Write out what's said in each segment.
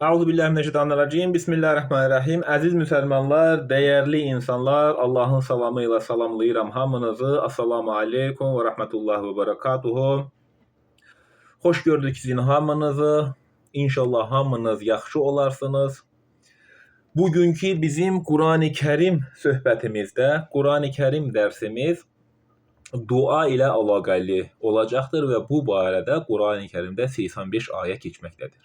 Euzubillahimineşşeytanirracim. Bismillahirrahmanirrahim. Əziz müsəlmanlar, dəyərli insanlar, Allahın salamı ilə salamlayıram hamınızı. Assalamu aleykum və rəhmətullahi və bərəkatuhu. Xoş gördük sizin hamınızı. İnşallah hamınız yaxşı olarsınız. Bugünkü bizim Qurani Kərim söhbətimizdə, Qurani Kərim dərsimiz dua ilə əlaqəli olacaqdır və bu barədə Qurani Kərimdə 85 ayə keçməkdədir.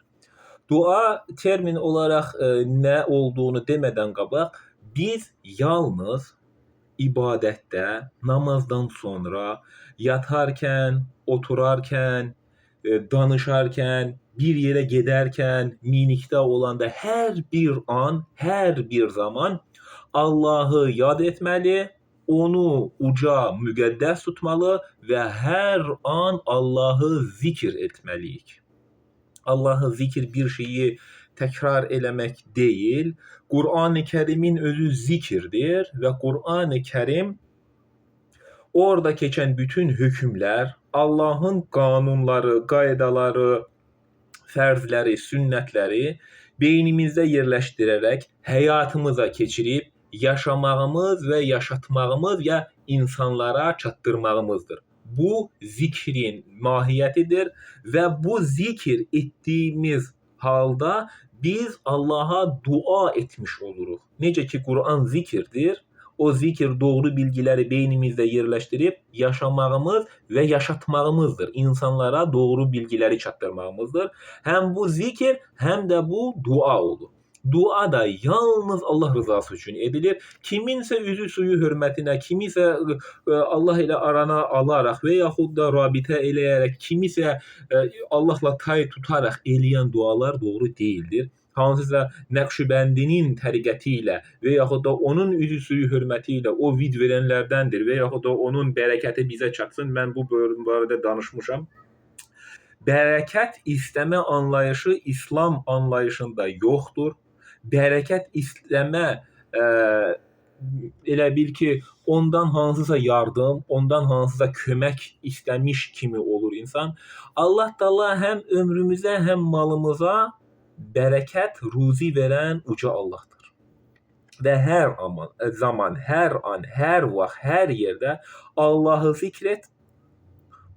Dua termin olarak nə olduğunu demədən qabaq, biz yalnız ibadətdə, namazdan sonra, yatarkən, oturarkən, danışarkən, bir yerə gedərkən, minikdə olanda hər bir an, hər bir zaman Allahı yad etməli, onu uca, müqəddəs tutmalı və hər an Allahı zikr etməliyik. Allah'ı zikir bir şeyi tekrar eləmək değil. Kur'an-ı Kerim'in özü zikirdir ve Kur'an-ı Kerim orada geçen bütün hükümler, Allah'ın kanunları, qaydaları, fərzləri, sünnətləri beynimizdə yerləşdirərək həyatımıza keçirib yaşamağımız və yaşatmağımız ya insanlara çatdırmağımızdır. Bu zikrin mahiyyətidir və bu zikir etdiyimiz halda biz Allah'a dua etmiş oluruq. Necə ki Kur'an zikirdir, o zikir doğru bilgileri beynimizde yerleştirip yaşamağımız ve yaşatmağımızdır. İnsanlara doğru bilgileri çattırmağımızdır. Hem bu zikir hem de bu dua olur. Dua da yalnız Allah rızası için edilir. Kiminsə üzü suyu hürmetine, kimisə Allah ile arana alarak ve yaxud da rabitə eləyərək, kimisə Allahla tay tutaraq eləyən dualar doğru değildir. Hansısa Nəqşübəndinin təriqəti ilə və yaxud da onun üzü suyu hörməti ilə o vid verənlərdəndir və yaxud da onun bərəkəti bizə çatsın. Mən bu barədə danışmışam. Bərəkət istəmə anlayışı İslam anlayışında yoxdur. Bərəkət istəmə elə bil ki, ondan hansısa yardım, ondan hansısa kömək istəmiş kimi olur insan. Allah Taala həm ömrümüzə, həm malımıza bərəkət, ruzi verən uca Allahdır. Və hər zaman, hər an, hər vaxt, hər yerdə Allahı zikr et,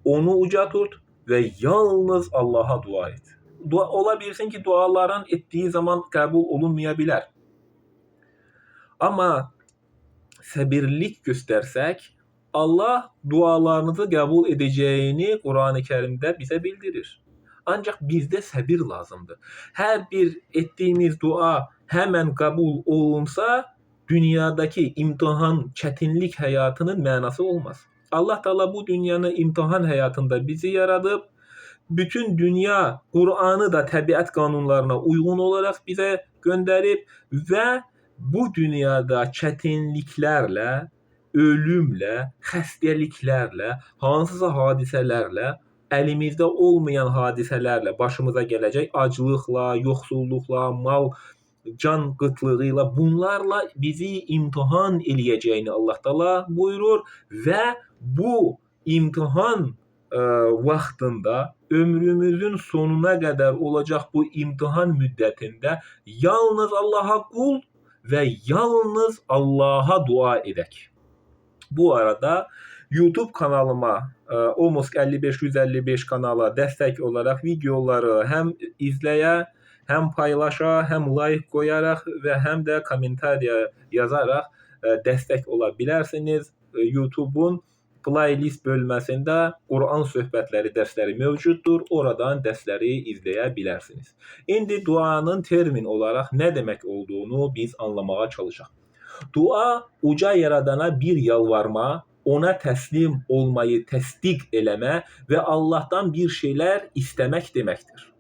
onu uca tut və yalnız Allaha dua et. Ola bilsin ki, duaların etdiyi zaman qəbul olunmaya bilər. Amma səbirlik göstərsək, Allah dualarınızı qəbul edəcəyini Qurani Kərimdə bizə bildirir. Ancak bizde sabır lazımdır. Her bir ettiğimiz dua hemen kabul olunsa dünyadaki imtihan, çetinlik hayatının manası olmaz. Allah Teala bu dünyanın imtihan hayatında bizi yaratıp bütün dünya Kur'an'ı da tabiat kanunlarına uygun olarak bize gönderip ve bu dünyada çetinliklerle, ölümle, xəstəliklərlə, hansısa hadisələrlə, əlimizdə olmayan hadisələrlə başımıza gələcək aclıqla, yoxsulluqla, mal, can qıtlığıyla bunlarla bizi imtihan eləyəcəyini Allah Taala buyurur və bu imtihan vaxtında ömrümüzün sonuna qədər olacaq bu imtihan müddətində yalnız Allaha qul və yalnız Allaha dua edək. Bu arada YouTube kanalıma Omusk 5555 kanala destek olarak videoları hem izleye, hem paylaşa, hem like koyarak ve hem de komentariya yazarak destek olabilirsiniz. YouTube'un playlist bölməsində Kur'an söhbətləri dərsləri mövcuddur. Oradan dərsləri izləyə İndi duanın termin olarak ne demek olduğunu biz anlamaya çalışaq. Dua uca yaradana bir yalvarma, ona teslim olmayı təsdiq eləmə və Allah'tan bir şeyler istemek demektir.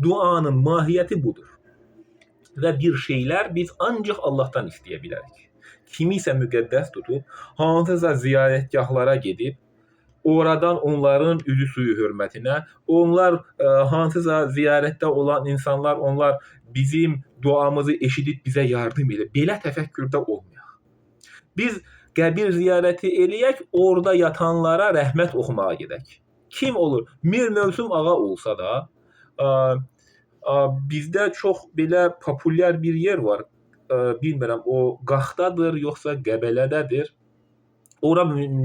Duanın mahiyyəti budur. Və bir şeyler biz ancaq Allah'tan istəyə bilərik. Kimisə müqəddəs tutub, hansısa ziyarətgahlara gedib, oradan onların üzü suyu hürmetine, onlar hansısa ziyarette olan insanlar, onlar bizim duamızı eşidib bizə yardım edir. Belə təfəkkürdə olmayaq. Biz qəbir ziyarəti eləyək, orada yatanlara rəhmət oxumağa gedək. Kim olur? Mir Mövsüm ağa olsa da, Bizdə çox belə populyar bir yer var. Bilmirəm o Qaxdadır yoxsa Qəbələdədir. Ora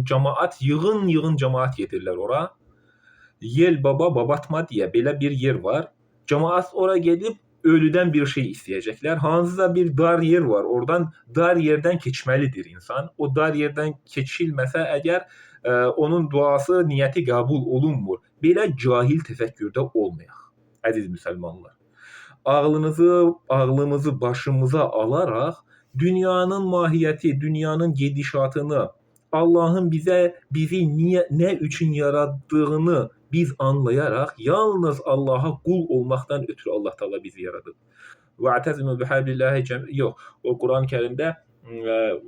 cəmaət yığın cəmaət gedirlər ora. Yel Baba Babatma deyə belə bir yer var. Cəmaət ora gedib ölüdən bir şey istəyəcəklər. Hansısa bir dar yer var. Oradan dar yerdən keçməlidir insan. O dar yerdən keçilməsə əgər onun duası, niyyəti qəbul olunmur. Belə cahil təfəkkürdə olmayaq. Əziz müsəlmanlar. Ağlımızı başımıza alaraq dünyanın mahiyyəti, dünyanın gedişatını, Allahın bizi nə üçün yarattığını biz anlayaraq yalnız Allaha qul olmaqdan ötürü Allah Taala bizi yaradıb. Va'tasimu bihablillahi yox, o Quran-Kərimdə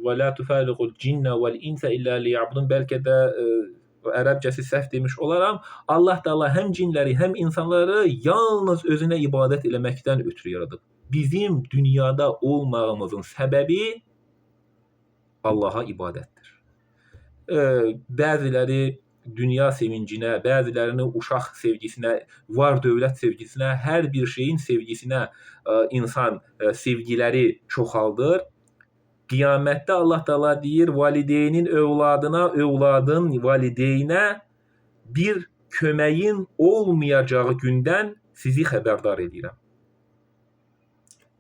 və la tufariqul cinne vel insa illa liya'budun bəlkə də ərəbcəsi səhv demiş olaram. Allah Taala həm cinləri, həm insanları yalnız özünə ibadət eləməkdən ötürü yaradıb. Bizim dünyada olmağımızın səbəbi Allaha ibadətdir. Bəziləri dünya sevincinə, bəzilərini uşaq sevgisinə, var dövlət sevgisinə, hər bir şeyin sevgisinə insan sevgiləri çoxaldır. Qiyamətdə Allah Taala deyir, valideynin övladına, övladın valideynə bir köməyin olmayacağı gündən sizi xəbərdar edirəm.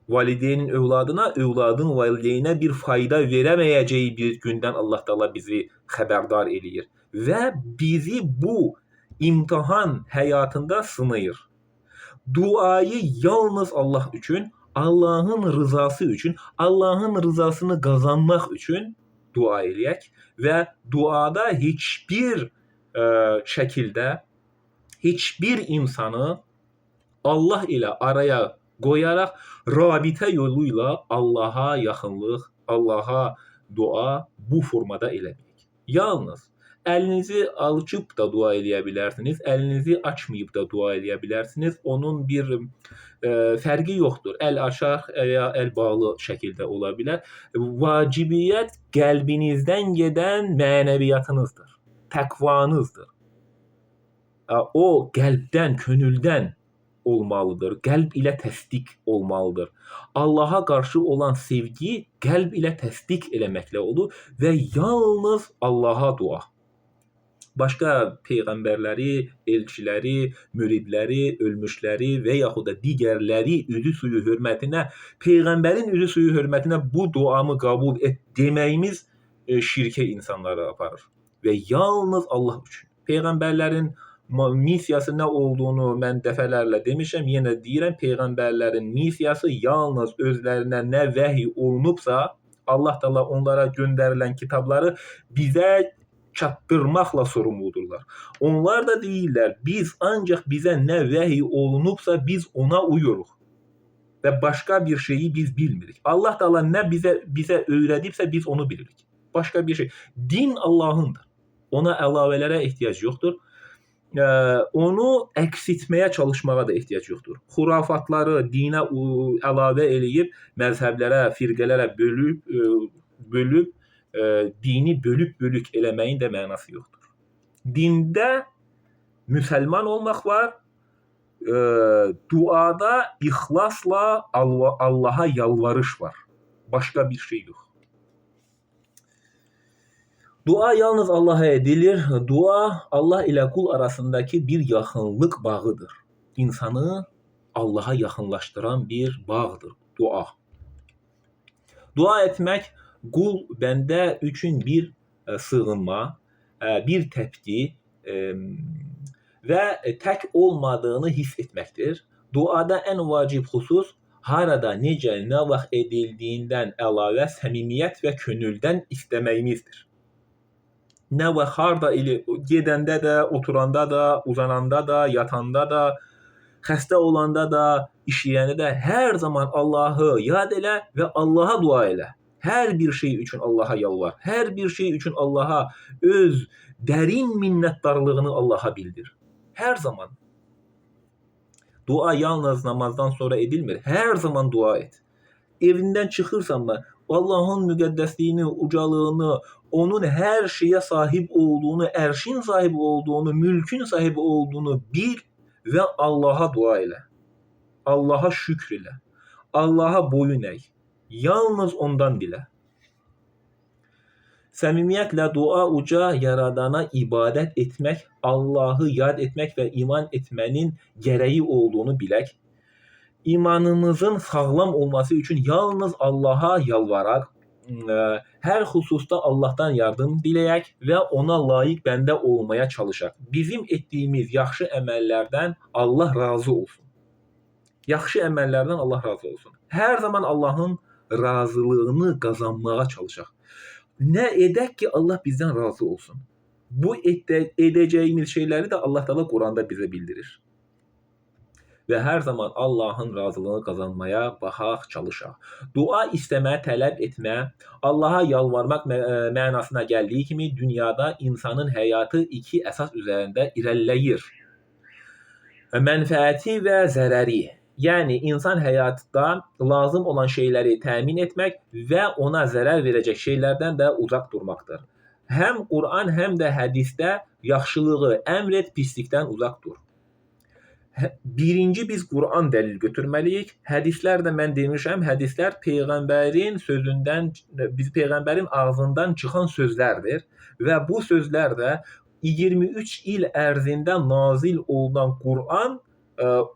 Valideynin övladına, övladın valideynə bir fayda verəməyəcəyi bir gündən Allah Taala bizi xəbərdar eləyir və bizi bu imtahan həyatında sınayır. Duayı yalnız Allah üçün, Allahın rızası üçün, Allahın rızasını qazanmaq üçün dua eləyək və duada heç bir şəkildə heç bir insanı Allah ilə araya qoyaraq rabitə yolu ilə Allaha yaxınlıq, Allaha dua bu formada eləmək. Yalnız əlinizi açıb da dua eləyə bilərsiniz, əlinizi açmayıb da dua eləyə bilərsiniz. Onun bir fərqi yoxdur. Əl açaq ya əl bağlı şəkildə ola bilər. Vacibiyyət qəlbinizdən gedən mənəviyyatınızdır, təqvanızdır. O qəlbdən, könüldən olmalıdır. Qəlb ilə təsdiq olmalıdır. Allaha qarşı olan sevgi qəlb ilə təsdiq eləməklə olur və yalnız Allaha dua. Başqa peyğəmbərləri, elçiləri, müridləri, ölmüşləri və yaxud da digərləri üzü suyu hörmətinə, peyğəmbərin üzü suyu hörmətinə bu duamı qəbul et deməyimiz şirkə insanları aparır və yalnız Allah üçün. Peyğəmbərlərin missiyası nə olduğunu mən dəfələrlə demişəm, yenə deyirəm, peyğəmbərlərin missiyası yalnız özlərinə nə vəhy olunubsa, Allah Taala onlara göndərilən kitabları bizə çatdırmaqla sorumludurlar. Onlar da deyirlər, biz ancaq bizə nə vəhy olunubsa biz ona uyuruq və başqa bir şeyi biz bilmirik. Allah Taala nə bizə öyrədibsə biz onu bilirik. Başqa bir şey. Din Allahındır. Ona əlavələrə ehtiyac yoxdur. Onu əks etməyə çalışmağa da ehtiyac yoxdur. Xurafatları dinə əlavə eləyib məzhəblərə, firqələrə bölüb dini bölük eləməyin də mənası yoxdur. Dində müsəlman olmaq var, duada ixlasla Allaha yalvarış var. Başqa bir şey yox. Dua yalnız Allaha edilir. Dua Allah ilə qul arasındakı bir yaxınlıq bağıdır. İnsanı Allaha yaxınlaşdıran bir bağdır dua. Dua etmək qul bəndə üçün bir sığınma, bir təpki və tək olmadığını hiss etməkdir. Duada ən vacib xüsus harada, necə, nə vaxt edildiyindən əlavə səmimiyyət və könüldən istəməyimizdir. Nə vaxt, harda gedəndə də, oturanda da, uzananda da, yatanda da, xəstə olanda da, işləyəndə də hər zaman Allahı yad elə və Allaha dua elə. Hər bir şey üçün Allaha yalvar. Hər bir şey üçün Allaha öz dərin minnətdarlığını Allaha bildir. Hər zaman. Dua yalnız namazdan sonra edilmir. Hər zaman dua et. Evindən çıxırsanmı, Allahın müqəddəsliyini, ucalığını, onun hər şeyə sahib olduğunu, ərşin sahibi olduğunu, mülkün sahibi olduğunu bil və Allaha dua elə. Allaha şükr elə. Allaha boyun əy. Yalnız ondan dilə. Səmimiyyətlə dua uca yaradana ibadət etmək, Allahı yad etmək və iman etmənin gərəyi olduğunu bilək. İmanımızın sağlam olması üçün yalnız Allaha yalvaraq, hər xüsusda Allahdan yardım diləyək və ona layiq bəndə olmaya çalışaq. Bizim etdiyimiz yaxşı əməllərdən Allah razı olsun. Yaxşı əməllərdən Allah razı olsun. Hər zaman Allahın razılığını qazanmağa çalışaq. Nə edək ki, Allah bizdən razı olsun. Bu edəcəyimiz şeyləri də Allah Teala Quranda bizə bildirir. Və hər zaman Allahın razılığını qazanmaya baxaq, çalışaq. Dua istəmə, tələb etmə, Allaha yalvarmaq mənasına gəldiyi kimi dünyada insanın həyatı iki əsas üzərində irəliləyir. Mənfəəti və zərəri. Yəni insan həyatda lazım olan şeyləri təmin etmək və ona zərər verəcək şeylərdən də uzaq durmaqdır. Həm Quran, həm də hədisdə yaxşılığı əmr et, pislikdən uzaq dur. Birinci biz Quran dəlil götürməliyik. Hədislər də mən demişəm, hədislər peyğəmbərin sözündən, peyğəmbərin ağzından çıxan sözlərdir və bu sözlər də 23 il ərzində nazil olunan Quran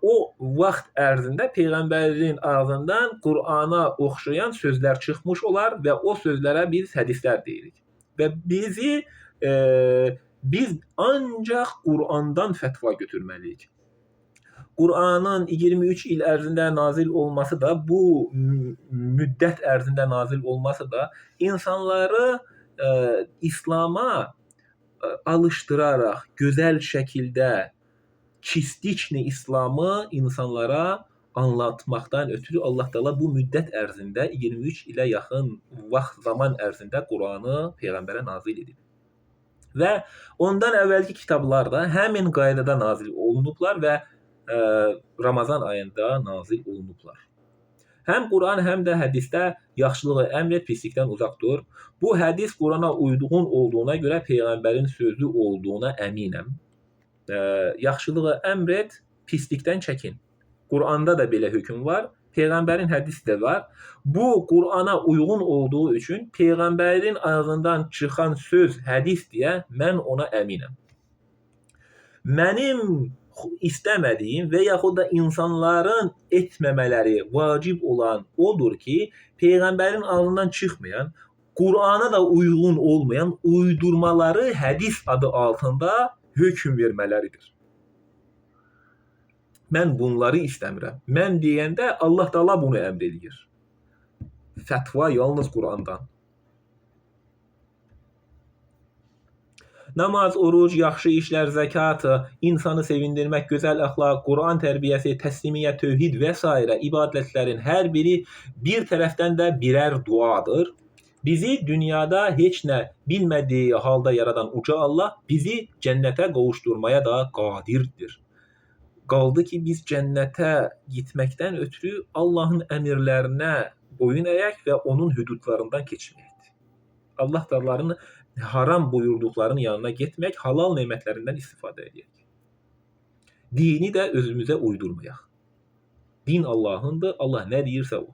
o vaxt ərzində peyğəmbərin ağzından Qurana oxşayan sözlər çıxmış olar və o sözlərə biz hədislər deyirik. Və biz ancaq Qurandan fətva götürməliyik. Quranın 23 il ərzində nazil olması da, bu müddət ərzində nazil olması da insanları İslam'a alışdıraraq gözəl şəkildə çistiçni İslamı insanlara anlatmaqdan ötürü Allah Teala bu müddət ərzində 23 ilə yaxın vaxt zaman ərzində Quranı peyğəmbərə nazil edib. Və ondan əvvəlki kitablar da həmin qaydada nazil olunublar və Ramazan ayında nazil olunublar. Həm Quran, həm də hədisdə yaxşılığı əmr et, pislikdən uzaq dur. Bu hədis Qurana uyduğun olduğuna görə peyğəmbərin sözü olduğuna əminəm. Yaxşılığı əmr et, pislikdən çəkin. Quranda da belə hökm var, peyğəmbərin hədisi də var. Bu Qurana uyğun olduğu üçün peyğəmbərin ağzından çıxan söz hədis deyə mən ona əminəm. Mənim istəmədiyim və yaxud da insanların etməmələri vacib olan odur ki, peyğəmbərin ağzından çıxmayan, Qurana da uyğun olmayan uydurmaları hədis adı altında hökm vermələridir. Mən bunları istəmirəm. Mən deyəndə Allah Teala bunu əmr edir. Fətva yalnız Qurandan. Namaz, oruc, yaxşı işlər, zəkat, insanı sevindirmək, gözəl əxlaq, Quran tərbiyəsi, təslimiyyət, tövhid və s. ibadətlərin hər biri bir tərəfdən də birər duadır. Bizi dünyada heç nə bilmədiyi halda yaradan uca Allah bizi cənnətə qovuşdurmaya da qadirdir. Qaldı ki, biz cənnətə gitməkdən ötürü Allahın əmirlərinə boyun əyək və onun hüdudlarından keçməkdir. Allah Teala'nın haram buyurduqlarının yanına getmək, halal nemətlərindən istifadə edək. Dini də özümüzə uydurmayaq. Din Allahındır, Allah nə deyirsə o.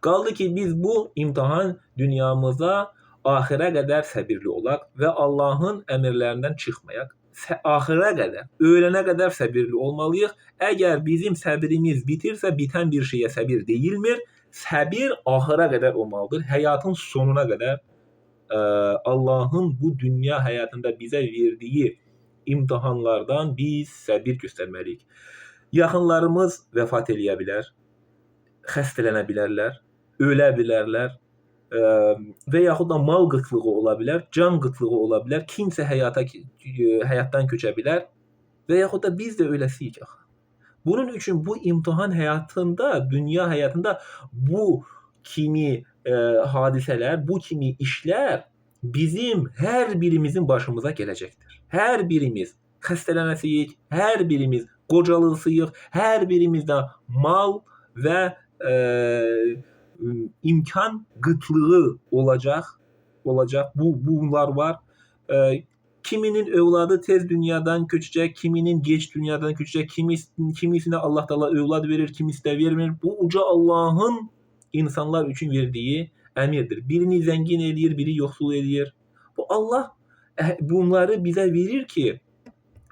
Qaldı ki, biz bu imtahan dünyamıza axirə qədər səbirli olaq və Allahın əmrlərindən çıxmayaq. Axirə qədər, ölənə qədər səbirli olmalıyıq. Əgər bizim səbrimiz bitirsə, bitən bir şeyə səbir deyilmir. Səbir axirə qədər olmalıdır. Həyatın sonuna qədər Allahın bu dünya həyatında bizə verdiyi imtahanlardan biz səbir göstərməliyik. Yaxınlarımız vəfat eləyə bilər, xəstələnə bilərlər, ölə bilərlər və yaxud da mal qıtlığı ola bilər, can qıtlığı ola bilər, kimsə həyatdan köçə bilər və yaxud da biz də öləsiyik. Bunun üçün bu imtahan həyatında, dünya həyatında bu kimi hadisələr, bu kimi işlər bizim hər birimizin başımıza gələcəkdir. Hər birimiz xəstələnəsiyik, hər birimiz qocalısıyıq, hər birimizdə mal və imkan qıtlığı olacaq. Bunlar var. Kiminin övladı tez dünyadan köçecek, kiminin geç dünyadan köçecek, kimisine Allah Teala övlad verir, kimisi de vermir. Bu uca Allah'ın insanlar için verdiği emirdir. Birini zengin eləyir, biri yoxsul eləyir. Bu Allah bunları bize verir ki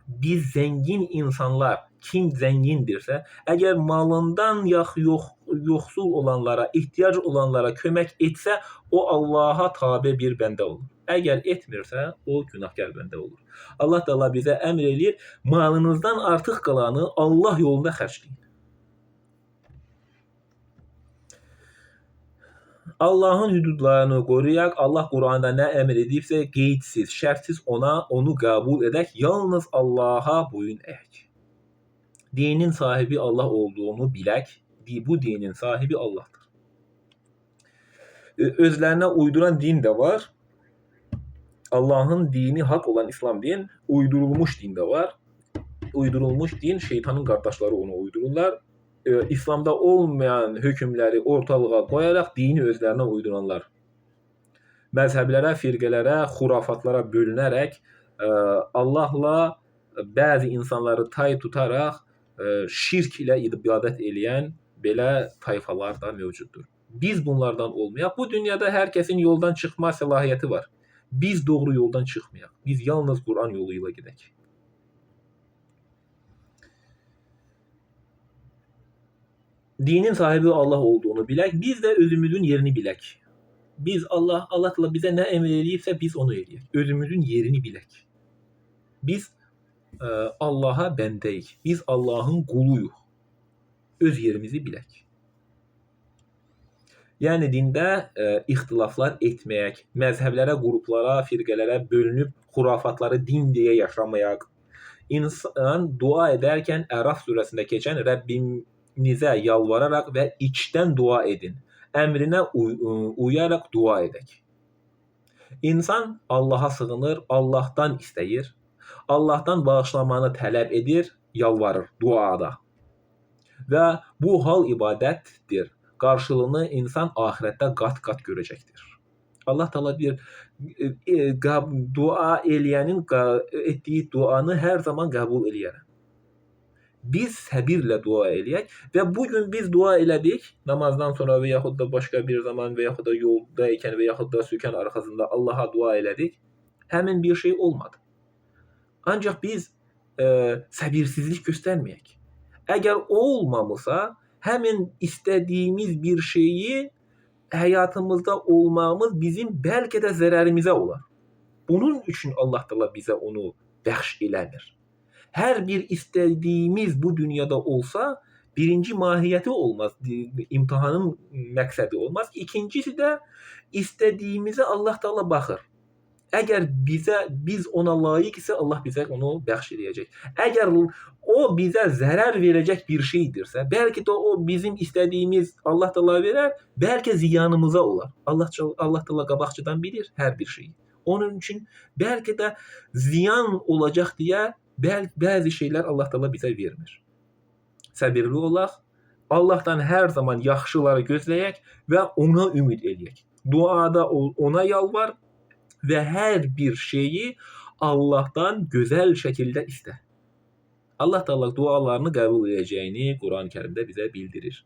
biz zengin insanlar, kim zengindirse, eğer malından yoxsul olanlara, ihtiyac olanlara kömək etsə, o Allah'a tabe bir bəndə olur. Eğer etmirsə, o günahkar bəndə olur. Allah Teala bize əmr eləyir, malınızdan artıq qalanı Allah yolunda xərcləyin. Allah'ın hüdudlarını qoruyaq. Allah Quranda nə əmr edibsə, qeydsiz, şərtsiz onu qəbul edək. Yalnız Allah'a boyun əyək. Dinin sahibi Allah olduğunu bilək. Bu dinin sahibi Allah'tır. Özlerine uyduran din de var. Allah'ın dini hak olan İslam din, uydurulmuş din de var. Uydurulmuş din, şeytanın qardaşları onu uydururlar. İslamda olmayan hükümleri ortalığa koyarak dini özlerine uyduranlar. Məzhəblərə, firqələrə, xurafatlara bölünərək Allahla bəzi insanları tay tutaraq şirk ilə ibadət eləyən belə tayfalar da mövcuddur. Biz bunlardan olmayaq. Bu dünyada hər kəsin yoldan çıxma səlahiyyəti var. Biz doğru yoldan çıxmayaq. Biz yalnız Quran yoluyla gedək. Dinin sahibi Allah olduğunu bilək. Biz də özümüzün yerini bilək. Biz Allah Teala bizə nə əmr eləyibsə biz onu eləyək. Özümüzün yerini bilək. Biz Allah'a bəndəyik. Biz Allah'ın quluyuq. Öz yerimizi bilək. Yəni dində ixtilaflar etməyək, məzhəblərə, qruplara, firqələrə bölünüb xurafatları din deyə yaşamayaq. İnsan dua edərkən Əraf surəsində keçən Rəbbimizə yalvararaq və içdən dua edin. Əmrinə uyaraq dua edək. İnsan Allah'a sığınır, Allah'tan istəyir. Allah'tan bağışlamanı tələb edir, yalvarır duada. Və bu hal ibadətdir. Qarşılığını insan ahirətdə qat-qat görəcəkdir. Allah Teala bir dua eləyənin etdiyi duanı hər zaman qəbul eləyər. Biz səbirlə dua eləyək və bugün biz dua elədik, namazdan sonra və yaxud da başqa bir zaman və yaxud da yoldayken və yaxud da sükan arxasında Allah'a dua elədik. Həmin bir şey olmadı. Ancaq biz səbirsizlik göstərməyək. Əgər o olmamışsa, həmin istədiyimiz bir şeyi həyatımızda olmamız bizim bəlkə də zərərimizə olar. Bunun üçün Allah Teala bizə onu bəxş eləmir. Hər bir istədiyimiz bu dünyada olsa, birinci mahiyyəti olmaz, imtihanın məqsədi olmaz. İkincisi də istədiyimizə Allah Teala baxır. Əgər biz ona layiq isə Allah bizə onu bəxş eləyəcək. Əgər o bizə zərər verəcək bir şeydirsə, bəlkə də o bizim istədiyimiz Allah Teala verər, bəlkə ziyanımıza olar. Allah Teala qabaqcadan bilir hər bir şeyi. Onun üçün bəlkə də ziyan olacaq deyə bəzi şeylər Allah Teala bizə vermir. Səbirli olaq, Allah'tan hər zaman yaxşıları gözləyək və ona ümid eləyək. Duada ona yalvar və hər bir şeyi Allah'tan gözəl şəkildə istə. Allah Teala dualarını qəbul edəcəyini Quran-ı Kərimdə bizə bildirir.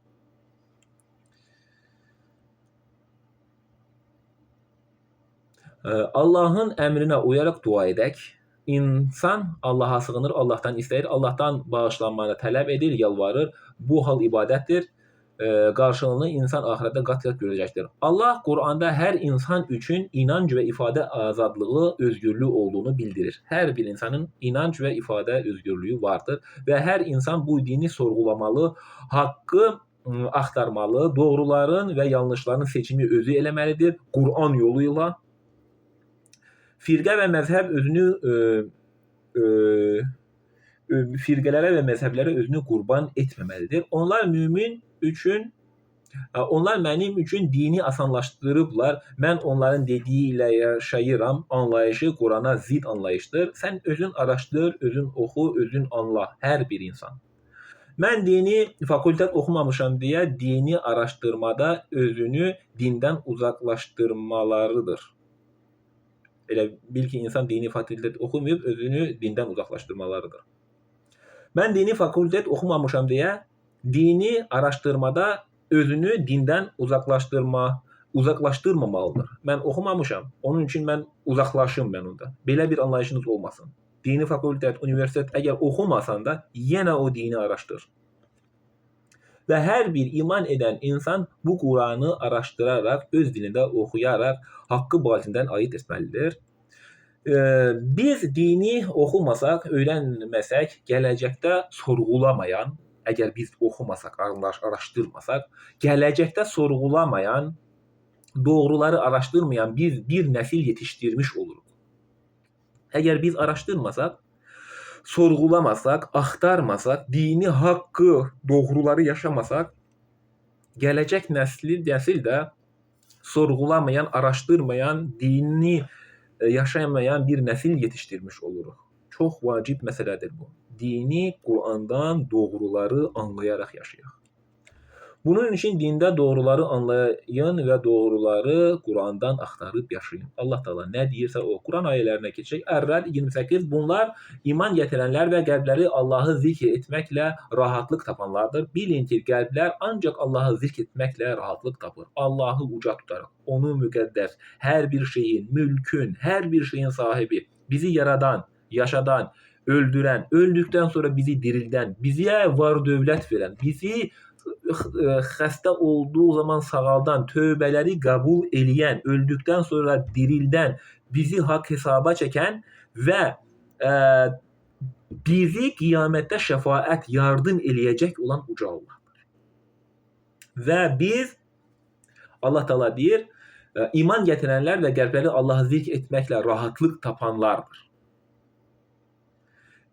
Allah'ın əmrinə uyaraq dua edək. İnsan Allah'a sığınır, Allah'tan istəyir, Allah'tan bağışlanmanı tələb edir, yalvarır. Bu hal ibadətdir. Qarşılığını insan ahirətdə qat-qat görəcəkdir. Allah Quranda hər insan üçün inanc və ifadə azadlığı, özgürlüyü olduğunu bildirir. Hər bir insanın inanc və ifadə özgürlüyü vardır və hər insan bu dini sorğulamalı, haqqı axtarmalı, doğruların və yanlışların seçimi özü eləməlidir. Quran yoluyla firqə və məzhəb firqələrə və məzhəblərə özünü qurban etməməlidir. Onlar mənim üçün dini asanlaşdırıblar. Mən onların dediyi ilə yaşayıram. Anlayışı Qurana zid anlayışdır. Sən özün araşdır, özün oxu, özün anla. Hər bir insan. Mən dini fakültət oxumamışam deyə dini araşdırmada özünü dindən uzaqlaşdırmalarıdır. Elə bil ki, insan dini fakültet oxumayıb özünü dindən uzaqlaşdırmalarıdır. Mən dini fakültet oxumamışam deyə dini araşdırmada özünü dindən uzaqlaşdırmamalıdır. Mən oxumamışam, onun üçün mən uzaqlaşım mən ondan. Belə bir anlayışınız olmasın. Dini fakültet, universitet əgər oxumasan da yenə o dini araşdır. Və hər bir iman edən insan bu Quranı araşdıraraq, öz dilində oxuyaraq haqqı batindən ayırt etməlidir. Biz dini oxumasaq, öyrənməsək, gələcəkdə sorğulamayan, əgər biz oxumasaq, araşdırmasaq, gələcəkdə sorğulamayan, doğruları araşdırmayan bir nəsil yetişdirmiş oluruq. Əgər biz araşdırmasaq, sorğulamasaq, axtarmasaq, dini, haqqı, doğruları yaşamasaq, gələcək nəsil də sorğulamayan, araşdırmayan, dini yaşamayan bir nəsil yetişdirmiş oluruq. Çox vacib məsələdir bu. Dini, Qurandan doğruları anlayaraq yaşayaq. Bunun üçün dində doğruları anlayın və doğruları Qurandan axtarıb yaşayın. Allah Taala nə deyirsə o. Quran ayələrinə keçək. Ər-Rəd 28. Bunlar iman gətirənlər və qəlbləri Allahı zikr etməklə rahatlıq tapanlardır. Bilin ki, qəlblər ancaq Allahı zikr etməklə rahatlıq tapır. Allahı uca tutarıq. Onu müqəddəs, hər bir şeyin, mülkün, hər bir şeyin sahibi, bizi yaradan, yaşadan, öldürən, öldükdən sonra bizi dirildən, bizə var-dövlət verən, bizi xəstə olduğu zaman sağaldan, tövbələri qəbul eləyən, öldükdən sonra dirildən, bizi haqq hesaba çəkən və bizi qiyamətdə şəfaət, yardım eləyəcək olan uca Allahdır. Və biz, Allah Taala deyir, iman gətirənlər və qəlbləri Allahı zikr etməklə rahatlıq tapanlardır.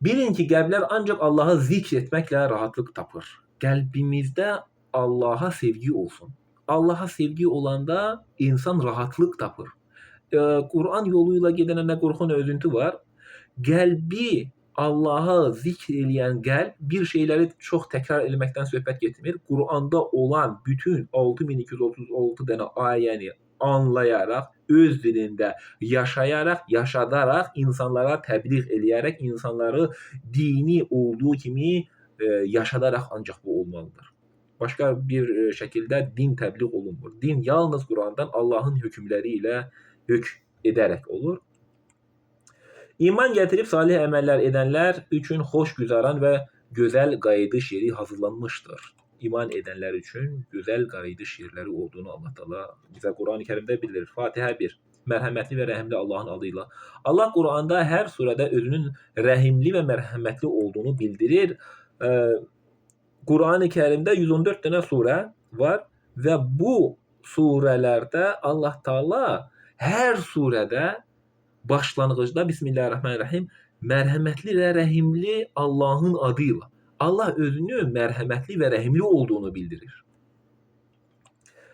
Bilin ki, qəlblər ancaq Allahı zikr etməklə rahatlıq tapır. Qəlbimizdə Allaha sevgi olsun. Allaha sevgi olanda insan rahatlıq tapır. Quran yoluyla gedənə nə qorxu, nə üzüntü var. Qəlbi Allahı zikr eləyən qəlb bir şeyləri çox təkrar etməkdən söhbət getmir. Quranda olan bütün 6236 dənə ayəni anlayaraq, öz dilində yaşayaraq, yaşadaraq, insanlara təbliğ eləyərək, insanları dini olduğu kimi yaşadaraq ancaq bu olmalıdır. Başqa bir şəkildə din təbliğ olunmur. Din yalnız Qurandan Allahın hökmləri ilə hökm edərək olur. İman gətirib salih əməllər edənlər üçün xoş güzaran və gözəl qayıdış yeri hazırlanmışdır. İman edənlər üçün gözəl qayıdış yerləri olduğunu Allah Taala bizə Quran-ı Kərimdə bildirir. Fatihə 1. Mərhəmətli və rəhimli Allahın adıyla. Allah Quranda hər surədə özünün rəhimli və mərhəmətli olduğunu bildirir. Quran-ı Kərimdə 114 dənə surə var və bu surələrdə Allah Taala hər surədə başlanğıcda Bismillahirrahmanirrahim mərhəmətli və rəhimli Allahın adıyla. Allah özünü mərhəmətli və rəhimli olduğunu bildirir.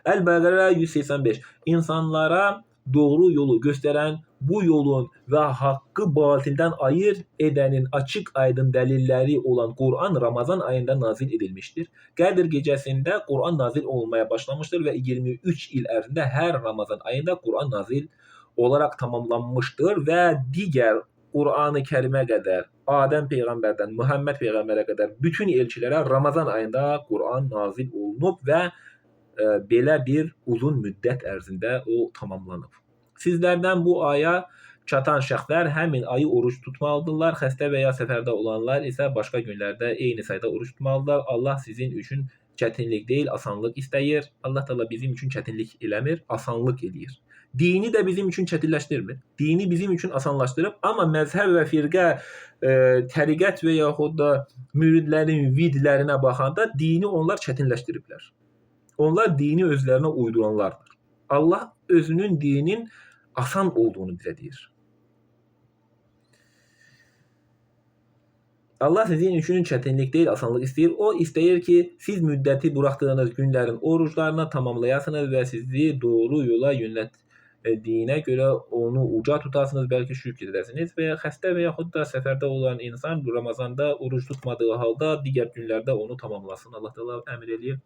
Əl-Bəqərə 185. İnsanlara doğru yolu göstərən, bu yolun və haqqı batildən ayırt edənin açıq aydın dəlilləri olan Quran Ramazan ayında nazil edilmişdir. Qədr gecəsində Quran nazil olmaya başlamışdır və 23 il ərzində hər Ramazan ayında Quran nazil olaraq tamamlanmışdır və digər Quran-ı Kərimə qədər, Adəm Peyğəmbərdən Muhammed Peyğəmbərə qədər bütün elçilərə Ramazan ayında Quran nazil olunub və belə bir uzun müddət ərzində o tamamlanıb. Sizlərdən bu aya çatan şəxslər həmin ayı oruç tutmalıdırlar. Xəstə və ya səfərdə olanlar isə başqa günlərdə eyni sayda oruç tutmalıdırlar. Allah sizin üçün çətinlik deyil, asanlıq istəyir. Allah Taala bizim üçün çətinlik eləmir, asanlıq eləyir. Dini də bizim üçün çətinləşdirmir. Dini bizim üçün asanlaşdırıb, amma məzhəb və firqə, təriqət və yaxud da müridlərin vidlərinə baxanda dini onlar çətinləşdiriblər. Onlar dini özlərinə uyduranlardır. Allah özünün dinin asan olduğunu bizə deyir. Allah sizin üçün çətinlik deyil, asanlıq istəyir. O istəyir ki, siz müddəti buraxdığınız günlərin oruclarını tamamlayasınız və sizi doğru yola yönlətdiyinə görə onu uca tutasınız, bəlkə şükür edəsiniz və xəstə və yaxud da səfərdə olan insan Ramazanda oruc tutmadığı halda digər günlərdə onu tamamlasın. Allah Taala əmr eləyir.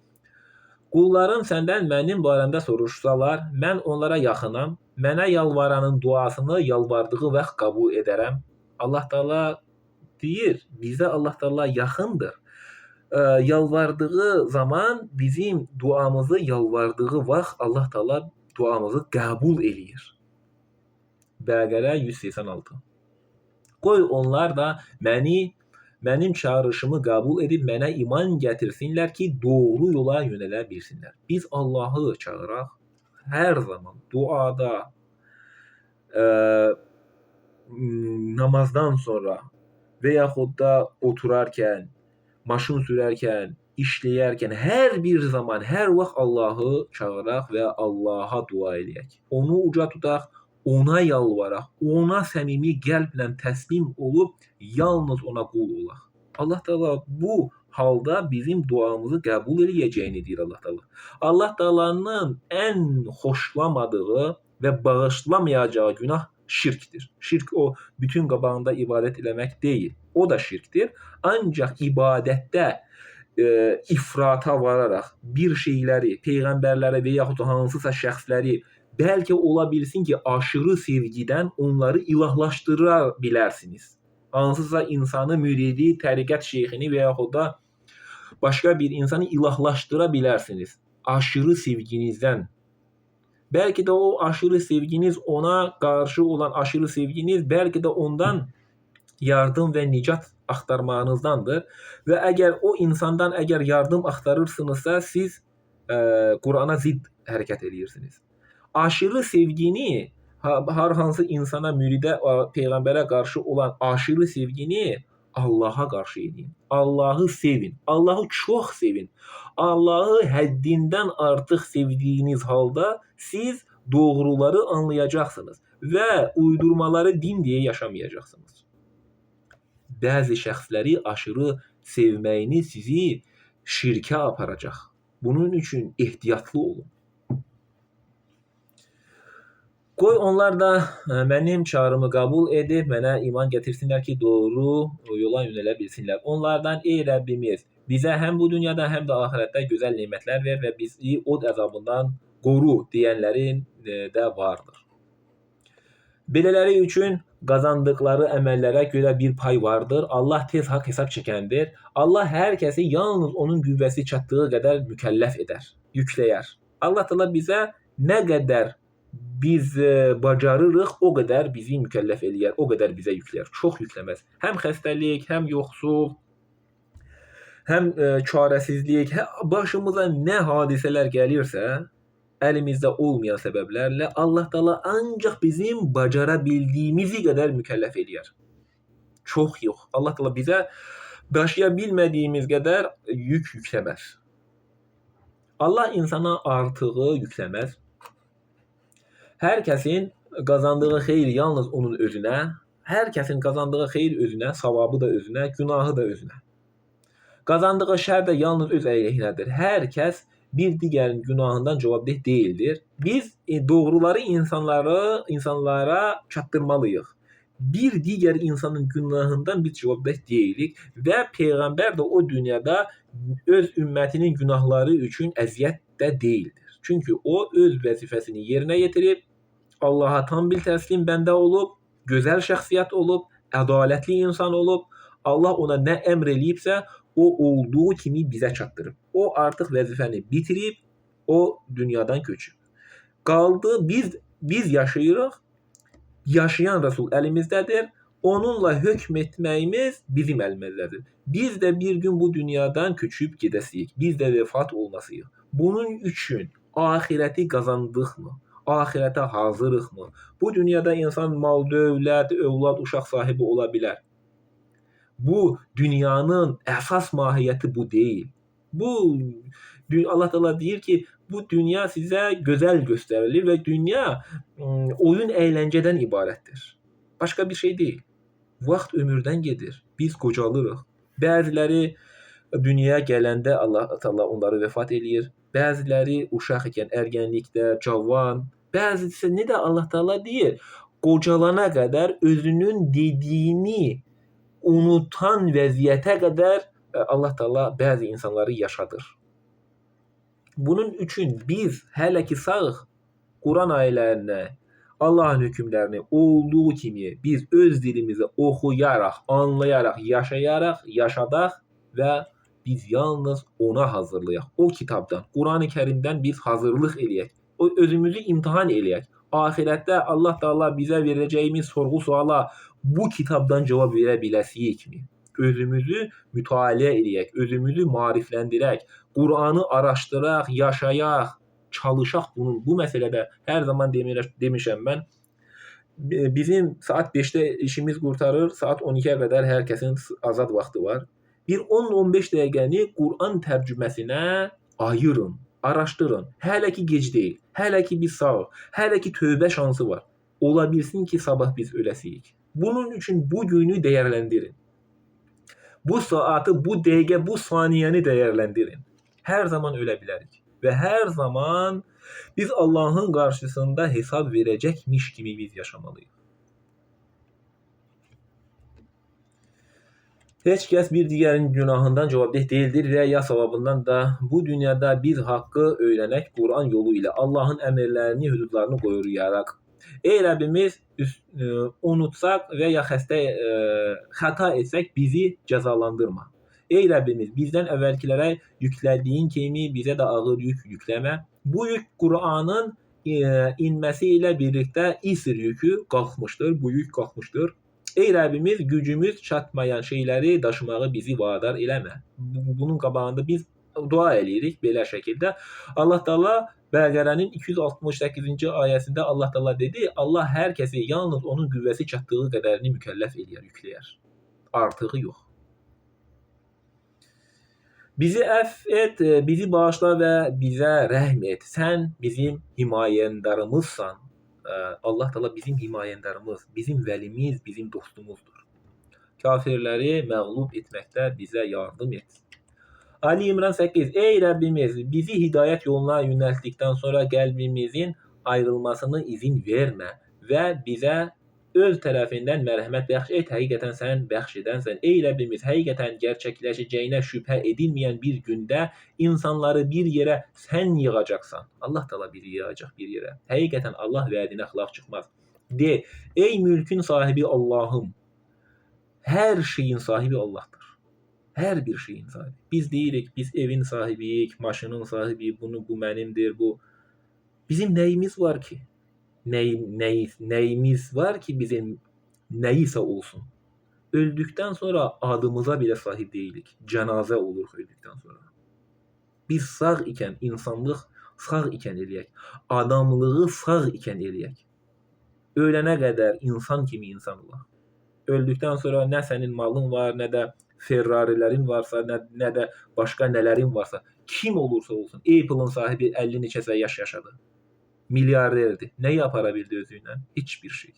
Qullarım səndən mənim barəmdə soruşsalar, mən onlara yaxınam. Mənə yalvaranın duasını yalvardığı vaxt qəbul edərəm. Allah Taala deyir, bizə Allah Taala yaxındır. Yalvardığı zaman bizim duamızı yalvardığı vaxt Allah Taala duamızı qəbul eləyir. Bəqərə 186. Qoy onlar da mənim çağırışımı qəbul edib mənə iman gətirsinlər ki, doğru yola yönələ bilsinlər. Biz Allahı çağıraq hər zaman duada, namazdan sonra və yaxud da oturarkən, maşın sürərkən, işləyərkən hər bir zaman, hər vaxt Allahı çağıraq və Allaha dua eləyək. Onu uca tutaq, ona yalvaraq, ona səmimi qəlblə təslim olub yalnız ona qul olaq. Allah Taala bu halda bizim duamızı qəbul eləyəcəyini deyir Allah Taala. Allah Taala'nın ən xoşlamadığı və bağışlamayacağı günah şirkdir. Şirk o bütün qabağında ibadət eləmək deyil. O da şirkdir. Ancaq ibadətdə ifrata vararaq bir şeyləri, peyğəmbərlərə və yaxud hansısa şəxsləri bəlkə ola bilsin ki, aşırı sevgidən onları ilahlaşdıra bilərsiniz. Hansısa insanı, müridi, təriqət şeyxini və yaxud da başqa bir insanı ilahlaşdıra bilərsiniz. Aşırı sevginizdən. Bəlkə də o aşırı sevginiz, ona qarşı olan aşırı sevginiz bəlkə də ondan yardım və nicat axtarmağınızdandır. Və əgər o insandan əgər yardım axtarırsınızsa, siz Qurana zidd hərəkət edirsiniz. Aşırı sevgini, hər hansı insana, müridə, peyğəmbərə qarşı olan aşırı sevgini Allaha qarşı edin. Allahı sevin. Allahı çox sevin. Allahı həddindən artıq sevdiyiniz halda siz doğruları anlayacaqsınız və uydurmaları din deyə yaşamayacaqsınız. Bəzi şəxsləri aşırı sevməyiniz sizi şirkə aparacaq. Bunun üçün ehtiyatlı olun. Qoy onlar da mənim çağrımı qəbul edib mənə iman gətirsinlər ki, doğru yola yönələ bilsinlər. Onlardan ey Rəbbimiz, bizə həm bu dünyada, həm də axirətdə gözəl nemətlər ver və bizi od əzabından qoru deyənlərin də vardır. Belələri üçün qazandıqları əməllərə görə bir pay vardır. Allah tez haqq hesab çəkəndir. Allah hər kəsi yalnız onun qüvvəsi çatdığı qədər mükəlləf edər, yükləyər. Allah Taala bizə nə qədər biz bacarırıq, o qədər bizi mükəlləf eləyər, o qədər bizə yükləyər. Çox yükləməz. Həm xəstəlik, həm yoxsul, həm çarəsizlik, başımıza nə hadisələr gəlirsə, əlimizdə olmayan səbəblərlə Allah Taala ancaq bizim bacara bildiyimizi qədər mükəlləf eləyər. Çox yox. Allah Taala bizə daşıya bilmədiyimiz qədər yük yükləməz. Allah insana artığı yükləməz. Hər kəsin qazandığı xeyir yalnız onun özünə, hər kəsin qazandığı xeyir özünə, savabı da özünə, günahı da özünə. Qazandığı şər də yalnız öz əleyhinədir. Hər kəs bir digərin günahından cavabdeh deyildir. Biz doğruları insanlara çatdırmalıyıq. Bir digər insanın günahından biz cavabdeh deyilik və Peyğəmbər də o dünyada öz ümmətinin günahları üçün əziyyət də deyildir. Çünki o öz vəzifəsini yerinə yetirib, Allaha tam bir təslim bəndə olub, gözəl şəxsiyyət olub, ədalətli insan olub, Allah ona nə əmr eləyibsə, o olduğu kimi bizə çatdırıb. O artıq vəzifəni bitirib, o dünyadan köçüb. Qaldı biz yaşayırıq, yaşayan Rəsul əlimizdədir, onunla hökm etməyimiz bizim əlimizdədir. Biz də bir gün bu dünyadan köçüb gedəsiyik, biz də vəfat olmasıyıq. Bunun üçün ahirəti qazandıqmı? Ahirətə hazırıqmı? Bu dünyada insan mal, dövlət, övlad, uşaq sahibi ola bilər. Bu dünyanın əsas mahiyyəti bu deyil. Allah Taala deyir ki, bu dünya sizə gözəl göstərilir və dünya oyun əyləncədən ibarətdir. Başqa bir şey deyil. Vaxt ömürdən gedir. Biz qocalırıq. Bəziləri dünyaya gələndə Allah Taala onları vəfat eləyir. Bəziləri uşaq ikən ərgənlikdə, cavan, bəzisi nə də Allah Taala deyir, qocalana qədər özünün dediyini unutan vəziyyətə qədər Allah Taala bəzi insanları yaşadır. Bunun üçün biz hələ ki sağıq, Quran ayələrinə, Allahın hökmlərini olduğu kimi biz öz dilimizi oxuyaraq, anlayaraq, yaşadaq və biz yalnız ona hazırlayaq. O kitabdan, Qurani-Kərimdən biz hazırlıq eləyək. O özümüzü imtahan eləyək. Axirətdə Allah Taala bizə verəcəyimiz sorğu-suala bu kitabdan cavab verə biləsiyikmi? Özümüzü mütaliə eləyək, özümüzü maarifləndirək, Quranı araşdıraq, yaşayaq, çalışaq bu məsələdə hər zaman demişəm mən. Bizim saat 5-də işimiz qurtarır, saat 12-yə qədər hər kəsin azad vaxtı var. Bir 10-15 dəqiqəni Quran tərcüməsinə ayırın, araşdırın. Hələ ki gec deyil, hələ ki biz sağıq, hələ ki tövbə şansı var. Ola bilsin ki sabah biz öləsiyik. Bunun üçün bu günü dəyərləndirin. Bu saatı, bu dəqiqə, bu saniyəni dəyərləndirin. Hər zaman ölə bilərik və hər zaman biz Allahın qarşısında hesab verəcəkmiş kimi biz yaşamalıyıq. Heç kəs bir digərinin günahından cavabdeh deyildir və ya savabından da. Bu dünyada biz haqqı öyrənək Quran yolu ilə Allahın əmrlərini, hüdudlarını qoruyaraq. Ey Rəbbimiz, unutsaq və ya xəta etsək bizi cəzalandırma. Ey Rəbbimiz, bizdən əvvəlkilərə yüklədiyin kimi bizə də ağır yük yükləmə. Bu yük Quranın inməsi ilə birlikdə İsr yükü qalxmışdır, bu yük qalxmışdır. Ey Rəbbimiz, gücümüz çatmayan şeyləri daşımağı bizi vadar eləmə. Bunun qabağında biz dua eləyirik belə şəkildə. Allah Taala Bəqərənin 268-ci ayəsində Allah Taala dedi, Allah hər kəsi yalnız onun qüvvəsi çatdığı qədərini mükəlləf eləyər, yükləyər. Artığı yox. Bizi əfv et, bizi bağışla və bizə rəhm et. Sən bizim himayəndarımızsan. Allah Taala bizim himayəndarımız, bizim vəlimiz, bizim dostumuzdur. Kafirləri məğlub etməkdə bizə yardım et. Ali İmran 8. Ey Rəbbimiz, bizi hidayət yoluna yönəltdikdən sonra qəlbimizin ayrılmasını izin vermə və bizə öz tərəfindən mərhəmət bəxş et. Həqiqətən sən bəxş edənsən. Ey Rəbbimiz, həqiqətən gerçəkləşəcəyinə şübhə edilməyən bir gündə insanları bir yerə sən yığacaqsan. Allah Taala bizi yığacaq bir yerə. Həqiqətən Allah vədinə xilaf çıxmaz. De, ey mülkün sahibi Allahım, hər şeyin sahibi Allahdır. Hər bir şeyin sahibi. Biz deyirik, biz evin sahibiyik, maşının sahibi, bu mənimdir, bu. Bizim nəyimiz var ki? Nəyimiz var ki bizim nəyisə olsun. Öldükdən sonra adımıza belə sahib deyilik. Cənazə oluruq öldükdən sonra. Biz sağ ikən, insanlıq sağ ikən eləyək. Adamlığı sağ ikən eləyək. Ölənə qədər insan kimi insan olaq. Öldükdən sonra nə sənin malın var, nə də Ferrarilərin varsa, nə də başqa nələrin varsa, kim olursa olsun, Apple'ın sahibi 50 neçəsə yaş yaşadı. Milyarderdir. Nə yapara bildi özü ilə? Heç bir şey.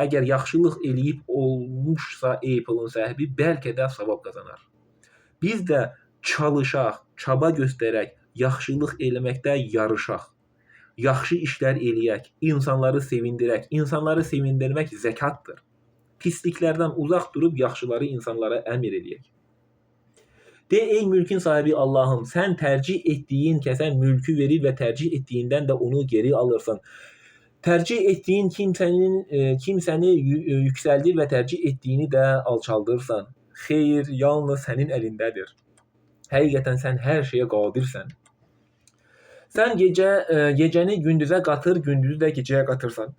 Əgər yaxşılıq eləyib olmuşsa Apple'ın sahibi, bəlkə də savab qazanar. Biz də çalışaq, çaba göstərək, yaxşılıq eləməkdə yarışaq. Yaxşı işlər eləyək, insanları sevindirək. İnsanları sevindirmək zəkatdır. Pisliklərdən uzaq durub yaxşıları insanlara əmr eləyək. De, ey mülkün sahibi Allahım, sən tərcih etdiyin kəsə mülkü verir və tərcih etdiyindən də onu geri alırsan. Tərcih etdiyin kimsəni yüksəldir və tərcih etdiyini də alçaldırsan. Xeyr, yalnız sənin əlindədir. Həqiqətən sən hər şeyə qadirsən. Sən gecəni gündüzə qatır, gündüzü də gecəyə qatırsan.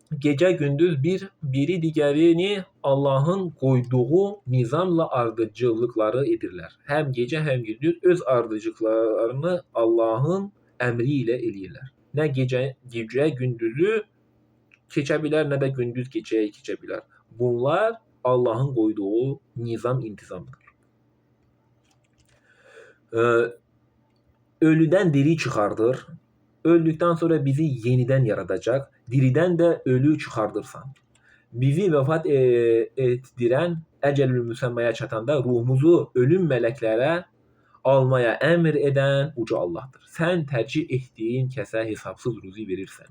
Gecə gündüz biri digərini Allahın qoyduğu nizamla ardıcıllıqları edirlər. Həm gecə, həm gündüz öz ardıcılıqlarını Allahın əmri ilə eləyirlər. Nə gecə gündüzü keçə bilər, nə də gündüz gecəyə keçə bilər. Bunlar Allahın qoyduğu nizam intizamdır. Ölüdən diri çıxardır. Öldükdən sonra bizi yenidən yaradacaq, diridən də ölü çıxardırsan. Bizi vəfat etdirən əcəlül müsəmməyə çatanda ruhumuzu ölüm mələklərə almaya əmr edən uca Allahdır. Sən tərcih etdiyin kəsə hesabsız ruzi verirsən.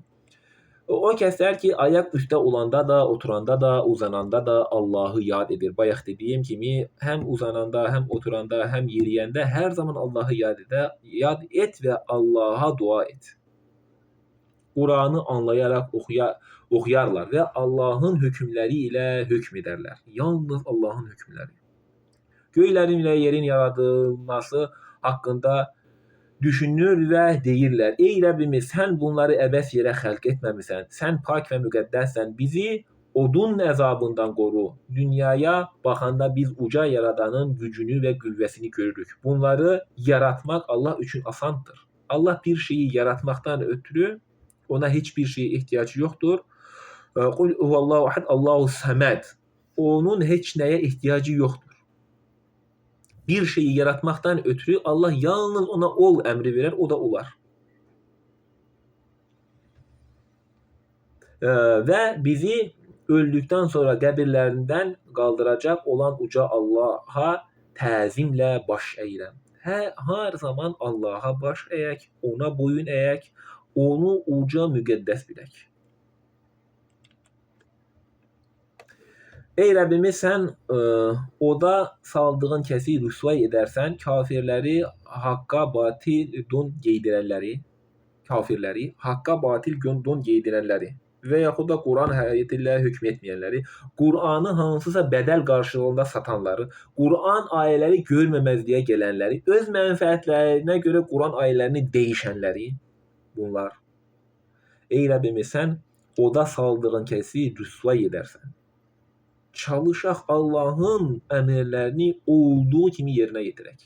O kəslər ki, ayaq üstə olanda da, oturanda da, uzananda da Allahı yad edir. Bayaq dediyim kimi, həm uzananda, həm oturanda, həm yeriyəndə hər zaman Allahı yad et və Allaha dua et. Quranı anlayaraq oxuyarlar və Allahın hökmləri ilə hökm edərlər. Yalnız Allahın hökmləri. Göylərin və yerin yaradılması haqqında düşünür və deyirlər: Ey Rəbbimiz, sən bunları əbəs yerə xəlq etməmisən. Sən pak və müqəddəssən. Bizi odun əzabından qoru. Dünyaya baxanda biz uca yaradanın gücünü və qüvvəsini görürük. Bunları yaratmaq Allah üçün asandır. Allah bir şeyi yaratmaqdan ötürü ona heç bir şeyə ehtiyacı yoxdur. Qul huvallahu ahad, Allahu səməd. Onun heç nəyə ehtiyacı yoxdur. Bir şeyi yaratmaqdan ötürü Allah yalnız ona ol əmri verər, o da olar. Və bizi öldükdən sonra qəbirlərindən qaldıracaq olan uca Allaha təzimlə baş əyirəm. Hər zaman Allaha baş əyək, ona boyun əyək, onu uca müqəddəs bilək. Ey Rəbbimiz, sən oda saldığın kəsi rüsvay edərsən, kafirləri, haqqa batil don geydirənləri və yaxud da Quran həyat ilə hökm etməyənləri, Quranı hansısa bədəl qarşılığında satanları, Quran ayələri görməməzliyə gələnləri, öz mənfəətlərinə görə Quran ayələrini dəyişənləri, bunlar. Ey Rəbbimiz, sən oda saldığın kəsi rüsvay edərsən. Çalışaq Allahın əmrlərini olduğu kimi yerinə yetirək.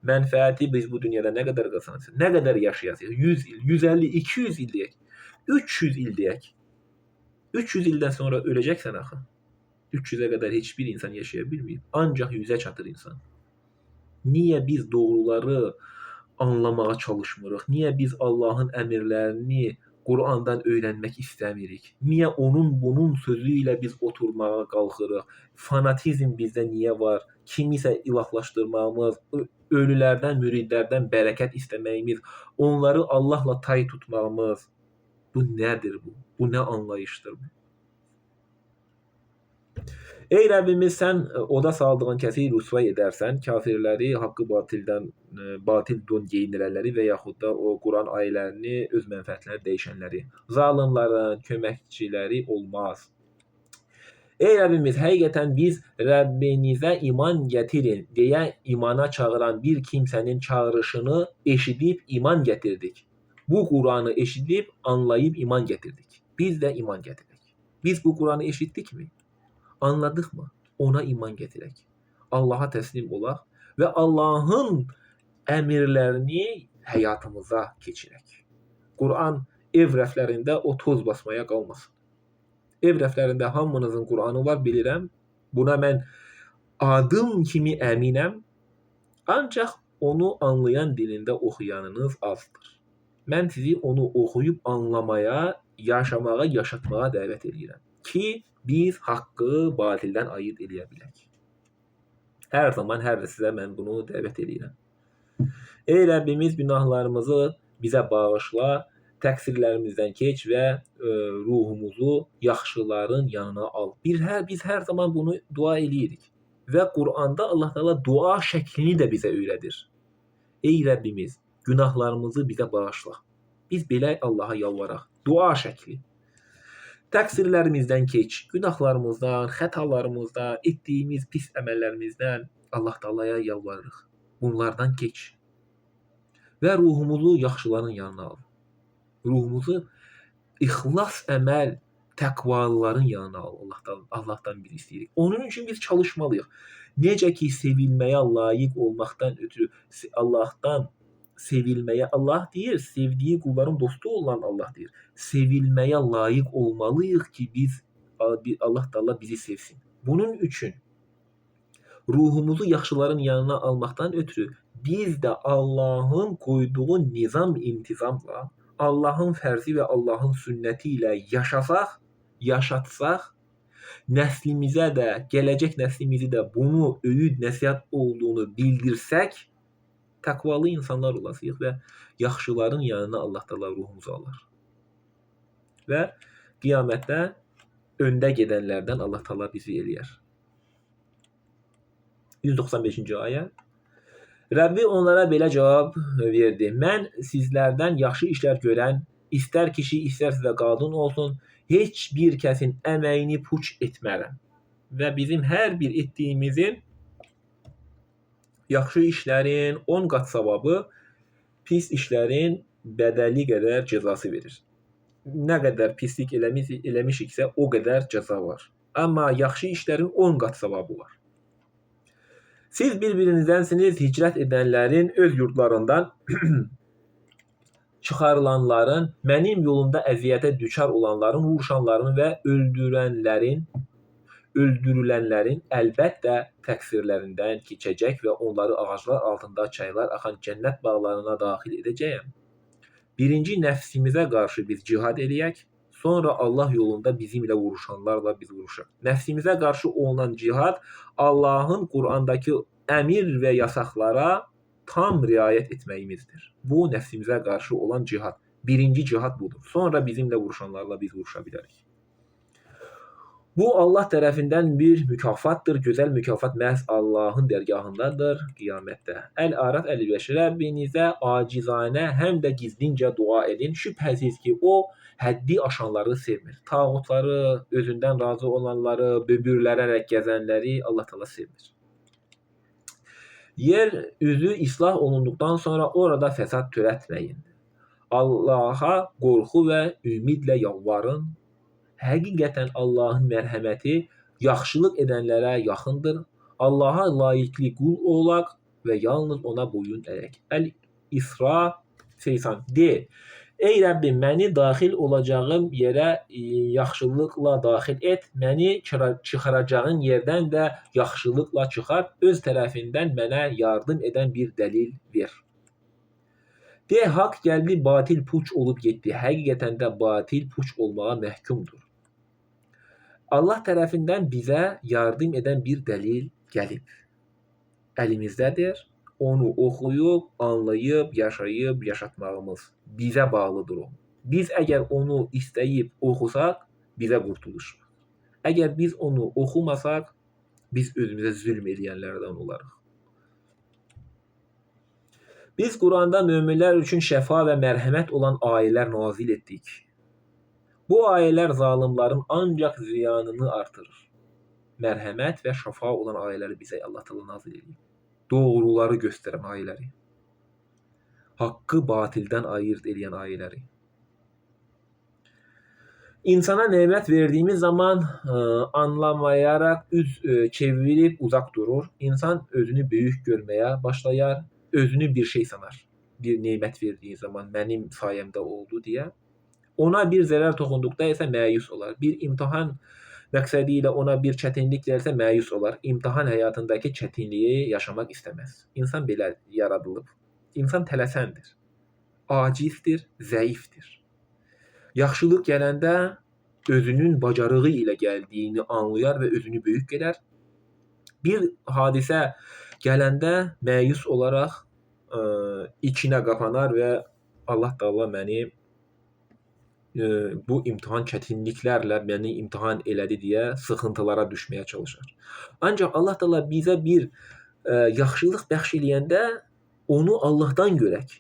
Mənfəəti biz bu dünyada nə qədər qazanacaq, nə qədər yaşayacaq? 100 il, 150, 200 il deyək, 300 il deyək. 300 ildən sonra öləcəksən axı. 300-ə qədər heç bir insan yaşaya bilməyib. Ancaq 100-ə çatır insan. Niyə biz doğruları anlamağa çalışmırıq? Niyə biz Allahın əmrlərini Qurandan öyrənmək istəmirik? Niyə bunun sözü ilə biz oturmağa qalxırıq? Fanatizm bizdə niyə var? Kimisə ilahlaşdırmağımız, ölülərdən, müridlərdən bərəkət istəməyimiz, onları Allahla tay tutmağımız. Bu nədir bu? Bu nə anlayışdır bu? Ey Rəbbimiz, sən oda saldığın kəsi rüsvay edərsən, kafirləri, haqqı batil don geyindirənləri və yaxud da o Quran ayələrini öz mənfəətləri dəyişənləri, zalimlərin köməkçiləri olmaz. Ey Rəbbimiz, həqiqətən biz Rəbbinizə iman gətirin deyə imana çağıran bir kimsənin çağırışını eşidib iman gətirdik. Bu Quranı eşidib, anlayıb iman gətirdik. Biz də iman gətirdik. Biz bu Quranı eşitdikmi? Anladıqmı? Ona iman gətirək. Allaha təslim olaq və Allahın əmrlərini həyatımıza keçirək. Quran ev rəflərində o toz basmaya qalmasın. Ev rəflərində hamınızın Quranı var, bilirəm. Buna mən adım kimi əminəm. Ancaq onu anlayan dilində oxuyanınız azdır. Mən sizi onu oxuyub anlamaya, yaşamağa, yaşatmağa dəvət edirəm ki, biz haqqı batildən ayırt edə bilək. Hər zaman, hər də sizə mən bunu dəvət edirəm. Ey Rəbbimiz, günahlarımızı bizə bağışla, təqsirlərimizdən keç və ruhumuzu yaxşıların yanına al. Biz hər zaman bunu dua edirik. Və Quranda Allah Teala dua şəklini də bizə öyrədir. Ey Rəbbimiz, günahlarımızı bizə bağışla. Biz belə Allaha yalvaraq. Dua şəkli. Təqsirlərimizdən keç, günahlarımızdan, xətalarımızdan, etdiyimiz pis əməllərimizdən Allah Teala'ya yalvarırıq. Bunlardan keç. Və ruhumuzu yaxşıların yanına al. Ruhumuzu ixlas əməl, təqvalıların yanına al. Allahdan biz istəyirik. Onun üçün biz çalışmalıyıq. Necə ki, sevilməyə layiq olmaqdan ötürü Allahdan sevilməyə, Allah deyir, sevdiyi qulların dostu olan Allah deyir. Sevilməyə layiq olmalıyıq ki, Allah Teala bizi sevsin. Bunun üçün ruhumuzu yaxşıların yanına almaqdan ötürü biz də Allahın qoyduğu nizam-intizamla, Allahın fərzi və Allahın sünnəti ilə yaşatsaq, nəslimizə də, gələcək nəslimizi də bunu öyüd, nəsihət olduğunu bildirsək, təqvalı insanlar olasıyıq və yaxşıların yanına Allah Teala ruhumuzu alır. Və qiyamətdə öndə gedənlərdən Allah Taala bizi eləyər. 195-ci ayə. Rəbbi onlara belə cavab verdi: Mən sizlərdən yaxşı işlər görən, istər kişi, istərsə də qadın olsun, heç bir kəsin əməyini puç etmərəm. Və bizim hər bir etdiyimizin yaxşı işlərin 10 qat savabı, pis işlərin bədəli qədər cəzası verir. Nə qədər pislik eləmişiksə, o qədər cəza var. Amma yaxşı işlərin 10 qat savabı var. Siz bir-birinizdənsiniz, hicrət edənlərin, öz yurdlarından çıxarılanların, mənim yolumda əziyyətə düçar olanların, vuruşanların və öldürülənlərin əlbəttə təqsirlərindən keçəcək və onları ağaclar altında çaylar axan cənnət bağlarına daxil edəcəyəm. Birinci nəfsimizə qarşı biz cihad eləyək, sonra Allah yolunda bizimlə vuruşanlarla biz vuruşaq. Nəfsimizə qarşı olunan cihad Allahın Qurandakı əmir və yasaqlara tam riayət etməyimizdir. Bu nəfsimizə qarşı olan cihad. Birinci cihad budur. Sonra bizimlə vuruşanlarla biz vuruşa bilərik. Bu Allah tərəfindən bir mükafatdır. Gözəl mükafat məhz Allahın dərgahındadır qiyamətdə. Əl-Araf 55. Rəbbinizə acizanə həm də gizlincə dua edin. Şübhəsiz ki, o həddi aşanları sevmir. Tağutları, özündən razı olanları, böbürlərərək gəzənləri Allah Taala sevmir. Yer üzü islah olunduqdan sonra orada fəsad törətməyin. Allaha qorxu və ümidlə yalvarın. Həqiqətən Allahın mərhəməti yaxşılıq edənlərə yaxındır. Allaha layiqli qul olaq və yalnız ona boyun əyək. Əl-İsra 80. De, ey Rəbbim, məni daxil olacağım yerə yaxşılıqla daxil et, məni çıxaracağın yerdən də yaxşılıqla çıxar, öz tərəfindən mənə yardım edən bir dəlil ver. De, haqq gəldi, batil puç olub getdi. Həqiqətən də batil puç olmağa məhkumdur. Allah tərəfindən bizə yardım edən bir dəlil gəlib. Əlimizdədir. Onu oxuyub, anlayıb, yaşayıb, yaşatmağımız bizə bağlıdır o. Biz əgər onu istəyib oxusaq, bizə qurtuluş var. Əgər biz onu oxumasaq, biz özümüzə zülm eləyənlərdən olarıq. Biz Quranda möminlər üçün şəfa və mərhəmət olan ayələr nazil etdik. Bu ayələr zalimların ancaq ziyanını artırır. Mərhəmət və şəfa olan ayələri bizə Allah Taala nazil edir. Doğruları göstərən ayələri. Haqqı batildən ayırt edən ayələri. İnsana nemət verdiyimiz zaman anlamayaraq üz çevirib uzaq durur. İnsan özünü böyük görməyə başlayar, özünü bir şey sanar. Bir nemət verdiyi zaman mənim sayəmdə oldu deyə. Ona bir zərər toxunduqda isə məyus olar. Bir imtahan məqsədi ilə ona bir çətinlik gəlsə məyus olar. İmtahan həyatındakı çətinliyi yaşamaq istəməz. İnsan belə yaradılıb. İnsan tələsəndir. Acizdir, zəifdir. Yaxşılıq gələndə özünün bacarığı ilə gəldiyini anlayar və özünü böyük gedər. Bir hadisə gələndə məyus olaraq içinə qapanar və Allah Taala məni bu imtahan çətinliklərlə məni imtahan elədi deyə sıxıntılara düşməyə çalışır. Ancaq Allah Taala bizə bir yaxşılıq bəxş eləyəndə onu Allahdan görək.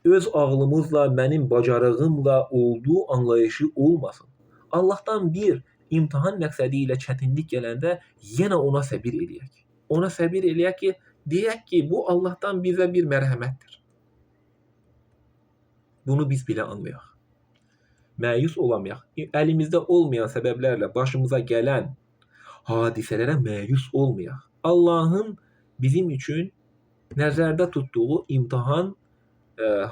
Öz ağlımızla, mənim bacarığımla olduğu anlayışı olmasın. Allahdan bir imtahan məqsədi ilə çətinlik gələndə yenə ona səbir eləyək. Ona səbir eləyək ki, deyək ki, bu Allahdan bizə bir mərhəmətdir. Bunu biz belə anlayaq. Məyus olamayaq. Əlimizdə olmayan səbəblərlə başımıza gələn hadisələrə məyus olmayaq. Allahın bizim üçün nəzərdə tutduğu imtahan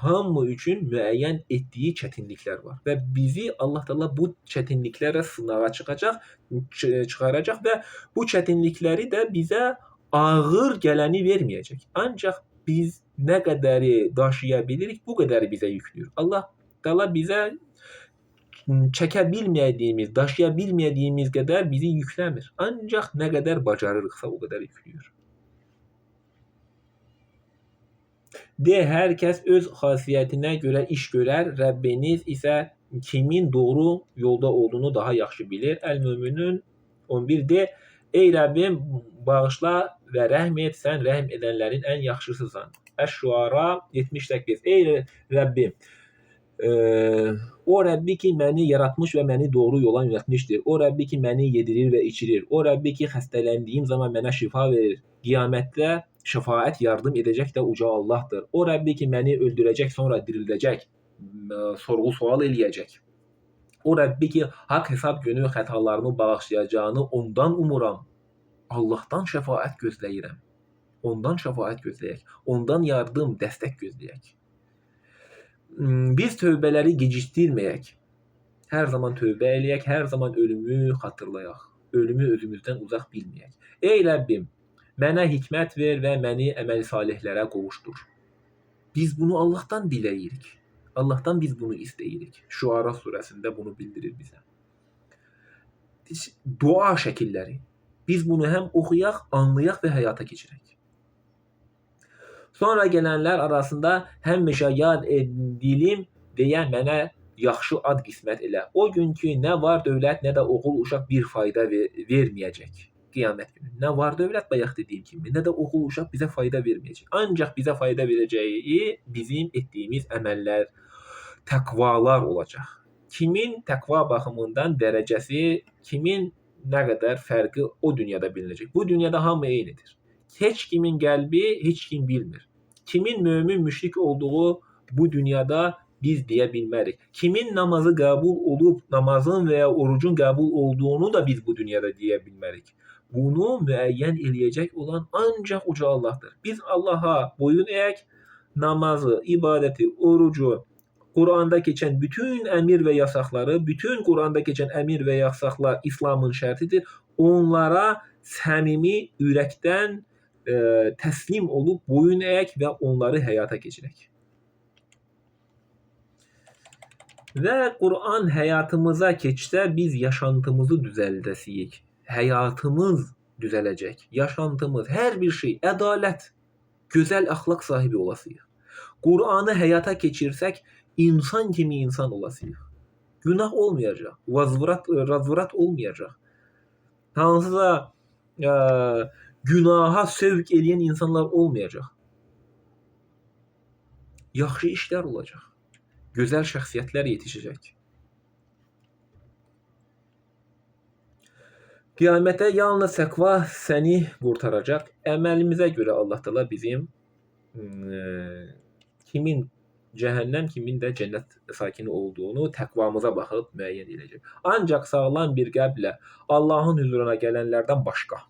hamı üçün müəyyən etdiyi çətinliklər var. Və bizi Allah Taala bu çətinliklərə sınağa çıxaracaq və bu çətinlikləri də bizə ağır gələni verməyəcək. Ancaq biz nə qədəri daşıya bilirik, bu qədəri bizə yüklüyor. Allah Taala bizə çəkə bilmədiyimiz, daşıya bilmədiyimiz qədər bizi yükləmir. Ancaq nə qədər bacarırıqsa o qədər yüklüyor. De, hər kəs öz xasiyyətinə görə iş görər, Rəbbiniz isə kimin doğru yolda olduğunu daha yaxşı bilir. El-Müminun 11'de ey Rəbbim bağışla və rəhm et, sən rəhm edənlərin ən yaxşısısan. Əş-Şuara 78. Ey Rəbbim, o Rəbbi ki məni yaratmış və məni doğru yola yönəltmişdir. O Rəbbi ki məni yedirir və içirir. O Rəbbi ki xəstələndiyim zaman mənə şifa verir. Qiyamətdə şəfaət yardım edəcək də uca Allahdır. O Rəbbi ki məni öldürəcək, sonra dirildəcək, sorğu-sual eləyəcək. O Rəbbi ki haqq hesab günü xətalarımı bağışlayacağını ondan umuram. Allahdan şəfaət gözləyirəm. Ondan şəfaət gözləyək. Ondan yardım, dəstək gözləyək. Biz tövbələri gecikdirməyək. Hər zaman tövbə eləyək, hər zaman ölümü xatırlayaq. Ölümü özümüzdən uzaq bilməyək. Ey Rəbbim, mənə hikmət ver və məni əməl salihlərə qovuşdur. Biz bunu Allahdan diləyirik. Allahdan biz bunu istəyirik. Şuara surəsində bunu bildirir bizə. Dua şəkilləri. Biz bunu həm oxuyaq, anlayaq və həyata keçirək. Sonra gələnlər arasında həmişə yad edilim deyə mənə yaxşı ad qismət elə. O gün ki, nə var dövlət, nə də oğul uşaq bir fayda verməyəcək. Qiyamət günü. Nə var dövlət, bayaq dediyim kimi, nə də oğul uşaq bizə fayda verməyəcək. Ancaq bizə fayda verəcəyi bizim etdiyimiz əməllər, təqvalar olacaq. Kimin təqva baxımından dərəcəsi, kimin nə qədər fərqi o dünyada bilinəcək. Bu dünyada hamı eynidir. Heç kimin qəlbi heç kim bilmir. Kimin mömin müşrik olduğu bu dünyada biz deyə bilmərik. Kimin namazı qəbul olub, namazın və ya orucun qəbul olduğunu da biz bu dünyada deyə bilmərik. Bunu müəyyən eləyəcək olan ancaq uca Allahdır. Biz Allaha boyun əyək, namazı, ibadəti, orucu, Quranda keçən bütün əmir və yasaqları, bütün Quranda keçən əmir və yasaqlar İslamın şərtidir. Onlara səmimi ürəkdən təslim olub boyun əyək və onları həyata keçirək. Və Quran həyatımıza keçsə biz yaşantımızı düzəldəsiyik. Həyatımız düzələcək. Yaşantımız, hər bir şey, ədalət, gözəl əxlaq sahibi olasıyıq. Quranı həyata keçirsək, insan kimi insan olasıyıq. Günah olmayacaq, razvrat olmayacaq. Hansısa günaha sövq eləyən insanlar olmayacaq. Yaxşı işlər olacaq. Gözəl şəxsiyyətlər yetişəcək. Qiyamətə yalnız təqva səni qurtaracaq. Əməlimizə görə Allah təala bizim kimin cəhənnəm, kimin də cənnət sakini olduğunu təqvamıza baxıb müəyyən edəcək. Ancaq sağlam bir qəlblə Allahın huzuruna gələnlərdən başqa.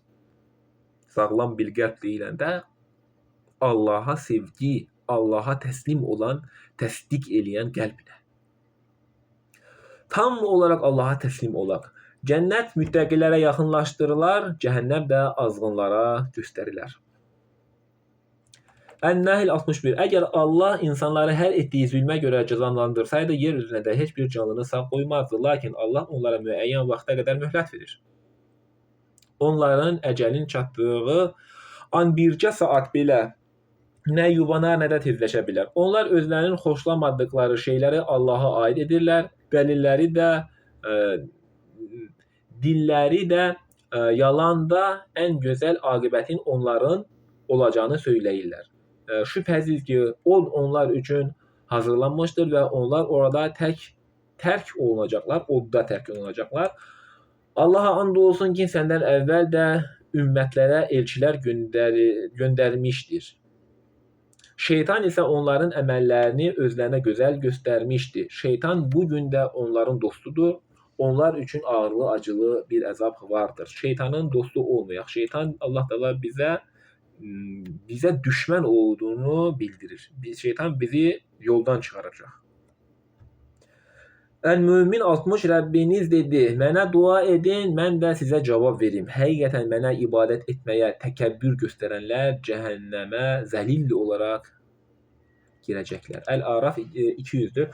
Sağlam bir qəlb deyiləndə Allaha sevgi, Allaha təslim olan, təsdiq eləyən qəlblə. Tam olaraq Allaha təslim olaq. Cənnət müttəqilərə yaxınlaşdırılar, cəhənnəm də azğınlara göstərilər. Ən-Nəhl 61. Əgər Allah insanları hər etdiyi zülmə görə cəzalandırsaydı, yer üzərində heç bir canlını sağ qoymazdı. Lakin Allah onlara müəyyən vaxta qədər möhlət verir. Onların əcəlin çatdığı an bircə saat belə nə yubanar, nə də tezləşə bilər. Onlar özlərinin xoşlamadıqları şeyləri Allaha aid edirlər. Dəlilləri də, dilləri də yalanda ən gözəl aqibətin onların olacağını söyləyirlər. Şübhəsiz ki, onlar üçün hazırlanmışdır və onlar orada tərk olunacaqlar, odda tərk olunacaqlar. Allaha and olsun ki, səndən əvvəl də ümmətlərə elçilər göndərmişdir. Şeytan isə onların əməllərini özlərinə gözəl göstərmişdir. Şeytan bugün də onların dostudur. Onlar üçün ağırlı, acılı bir əzab vardır. Şeytanın dostu olmayaq. Şeytan Allah təala bizə düşmən olduğunu bildirir. Şeytan bizi yoldan çıxaracaq. El-Mümin 60 Rəbbiniz dedi, mənə dua edin, mən də sizə cavab verim. Həqiqətən mənə ibadət etməyə təkəbbür göstərənlər cəhənnəmə zəlil olaraq girəcəklər. Əl-Araf 200-dür.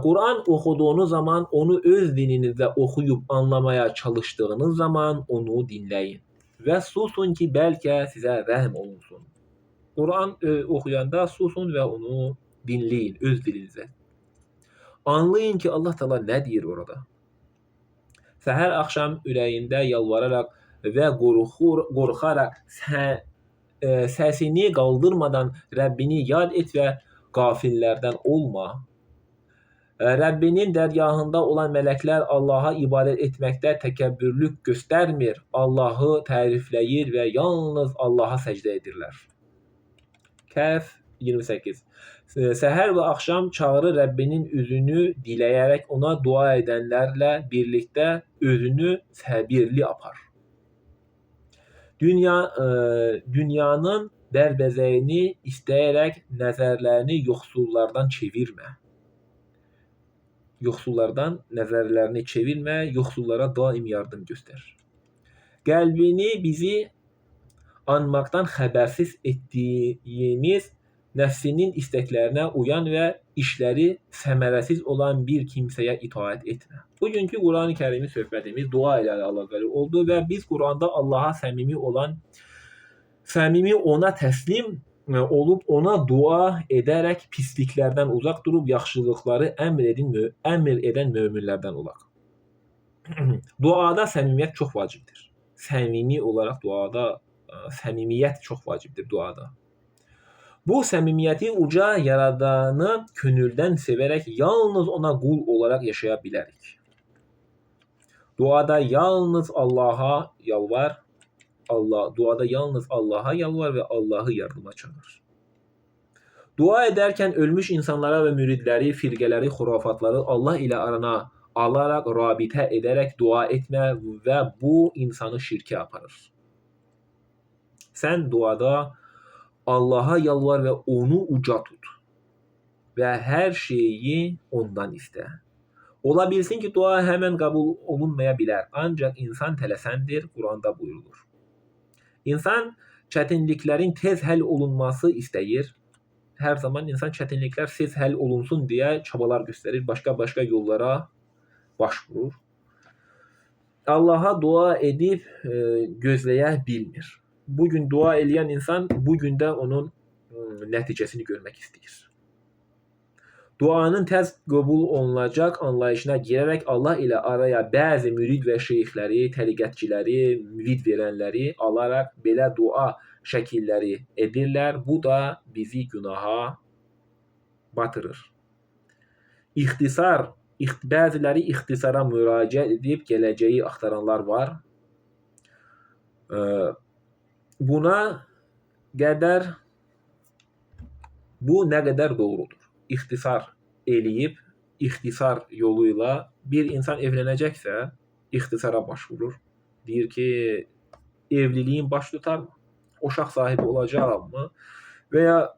Quran oxuduğunuz zaman, onu öz dininizdə oxuyub anlamaya çalışdığınız zaman onu dinləyin. Və susun ki, bəlkə sizə rəhm olunsun. Quran oxuyanda susun və onu dinləyin öz dilinizdə. Anlayın ki Allah Teala ne diyor orada. Səhər axşam ürəyində yalvararaq və qorxaraq səsini qaldırmadan Rəbbini yad et və qafillərdən olma. Rəbbinin dərgahında olan mələklər Allaha ibadət etməkdə təkəbbürlük göstərmir, Allahı tərifləyir və yalnız Allaha səcdə edirlər. Kəhf 28. Səhər və axşam çağırır Rəbbinin üzünü diləyərək ona dua edənlərlə birlikdə özünü səbirli apar. Dünyanın dərbəzəyini istəyərək nəzərlərini yoxsullardan çevirmə. Nəzərlərini çevirmə, yoxsullara daim yardım göstər. Qəlbini bizi anmaqdan xəbərsiz etdiyimiz nəfsinin istəklərinə uyan və işləri səmərəsiz olan bir kimsəyə itaət etmə. Bugünkü Quran-ı Kərimi söhbətimiz dua ilə əlaqəli oldu və biz Quranda Allaha səmimi ona təslim olub ona dua edərək pisliklərdən uzaq durub yaxşılıqları əmr edən möminlərdən olaq. Duada səmimiyyət çox vacibdir. Səmimi olaraq səmimiyyət çox vacibdir duada. Bu səmimiyyəti uca yaradanı könüldən sevərək yalnız ona qul olaraq yaşaya bilərik. Duada yalnız Allaha yalvar və Allahı yardıma çağır. Dua edərkən ölmüş insanlara və müridləri, firqələri, xurafatları Allah ilə arana alaraq, rabitə edərək dua etmə və bu insanı şirkə aparır. Sən duada Allaha yalvar və onu uca tut və hər şeyi ondan istə. Ola bilsin ki, dua həmən qəbul olunmaya bilər, ancaq insan tələsəndir, Quranda buyurulur. İnsan çətinliklərin tez həll olunması istəyir. Hər zaman insan çətinliklər tez həll olunsun deyə çabalar göstərir, başqa yollara başvurur. Allaha dua edib gözləyə bilmir. Bugün dua eləyən insan bugün də onun nəticəsini görmək istəyir. Duanın tez qəbul olunacaq anlayışına girərək Allah ilə araya bəzi mürid və şeyxləri, təriqətçiləri, mürid verənləri alaraq belə dua şəkilləri edirlər. Bu da bizi günaha batırır. Bəziləri ixtisara müraciət edib gələcəyi axtaranlar var. Bu nə qədər doğrudur? İxtisar eləyib, ixtisar yoluyla bir insan evlənəcəksə, ixtisara başvurur. Deyir ki, evliliyin baş tutarmı? Uşaq sahibi olacağam mı? Və ya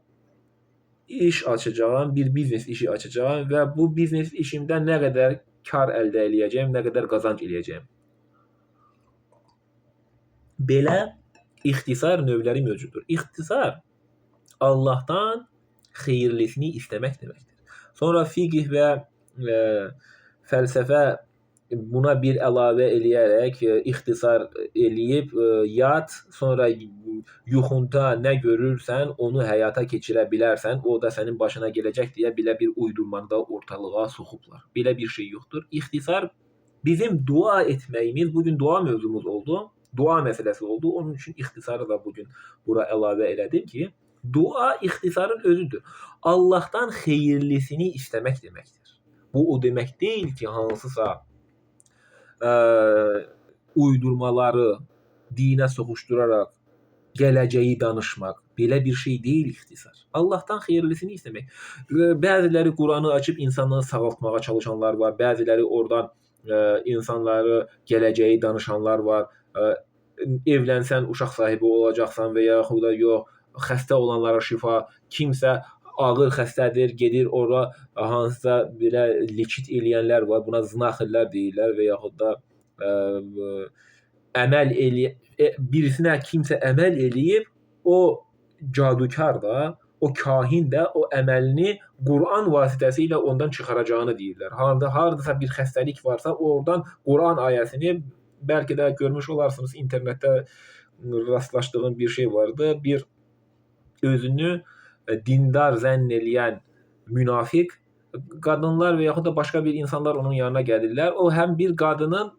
iş açacağam, bir biznes işi açacağam və bu biznes işimdə nə qədər kar əldə eləyəcəm, nə qədər qazanc eləyəcəm. Belə ixtisar növləri mövcuddur. İxtisar Allahdan xeyirlisini istəmək deməkdir. Sonra fiqh və fəlsəfə buna bir əlavə eləyərək ixtisar eləyib yat, sonra yuxunda nə görürsən, onu həyata keçirə bilərsən, o da sənin başına gələcək deyə belə bir uydurmada ortalığa soxublar. Belə bir şey yoxdur. İxtisar bizim dua etməyimiz, bugün dua mövzumuz oldu, dua məsələsi oldu. Onun üçün ixtisarı da bugün bura əlavə elədim ki, dua ixtisarın özüdür. Allahdan xeyirlisini istəmək deməkdir. Bu o demək deyil ki, hansısa uydurmaları dinə soxuşduraraq gələcəyi danışmaq. Belə bir şey deyil ixtisar. Allahdan xeyirlisini istəmək. Bəziləri Quranı açıb insanları sağaltmağa çalışanlar var. Bəziləri oradan insanları gələcəyi danışanlar var. Evlənsən uşaq sahibi olacaqsan və yaxud da yox, xəstə olanlara şifa, kimsə ağır xəstədir, gedir ora hansısa belə likit eləyənlər var, buna znaxırlar deyirlər və yaxud da birisinə kimsə əməl eləyib, o cadukar da, o kahin də o əməlini Quran vasitəsilə ondan çıxaracağını deyirlər. Hardasa bir xəstəlik varsa, oradan Quran ayəsini bəlkə də görmüş olarsınız, internetdə rastlaşdığım bir şey vardı. Bir özünü dindar zənn eləyən münafiq qadınlar və yaxud da başqa bir insanlar onun yanına gəlirlər. O həm bir qadının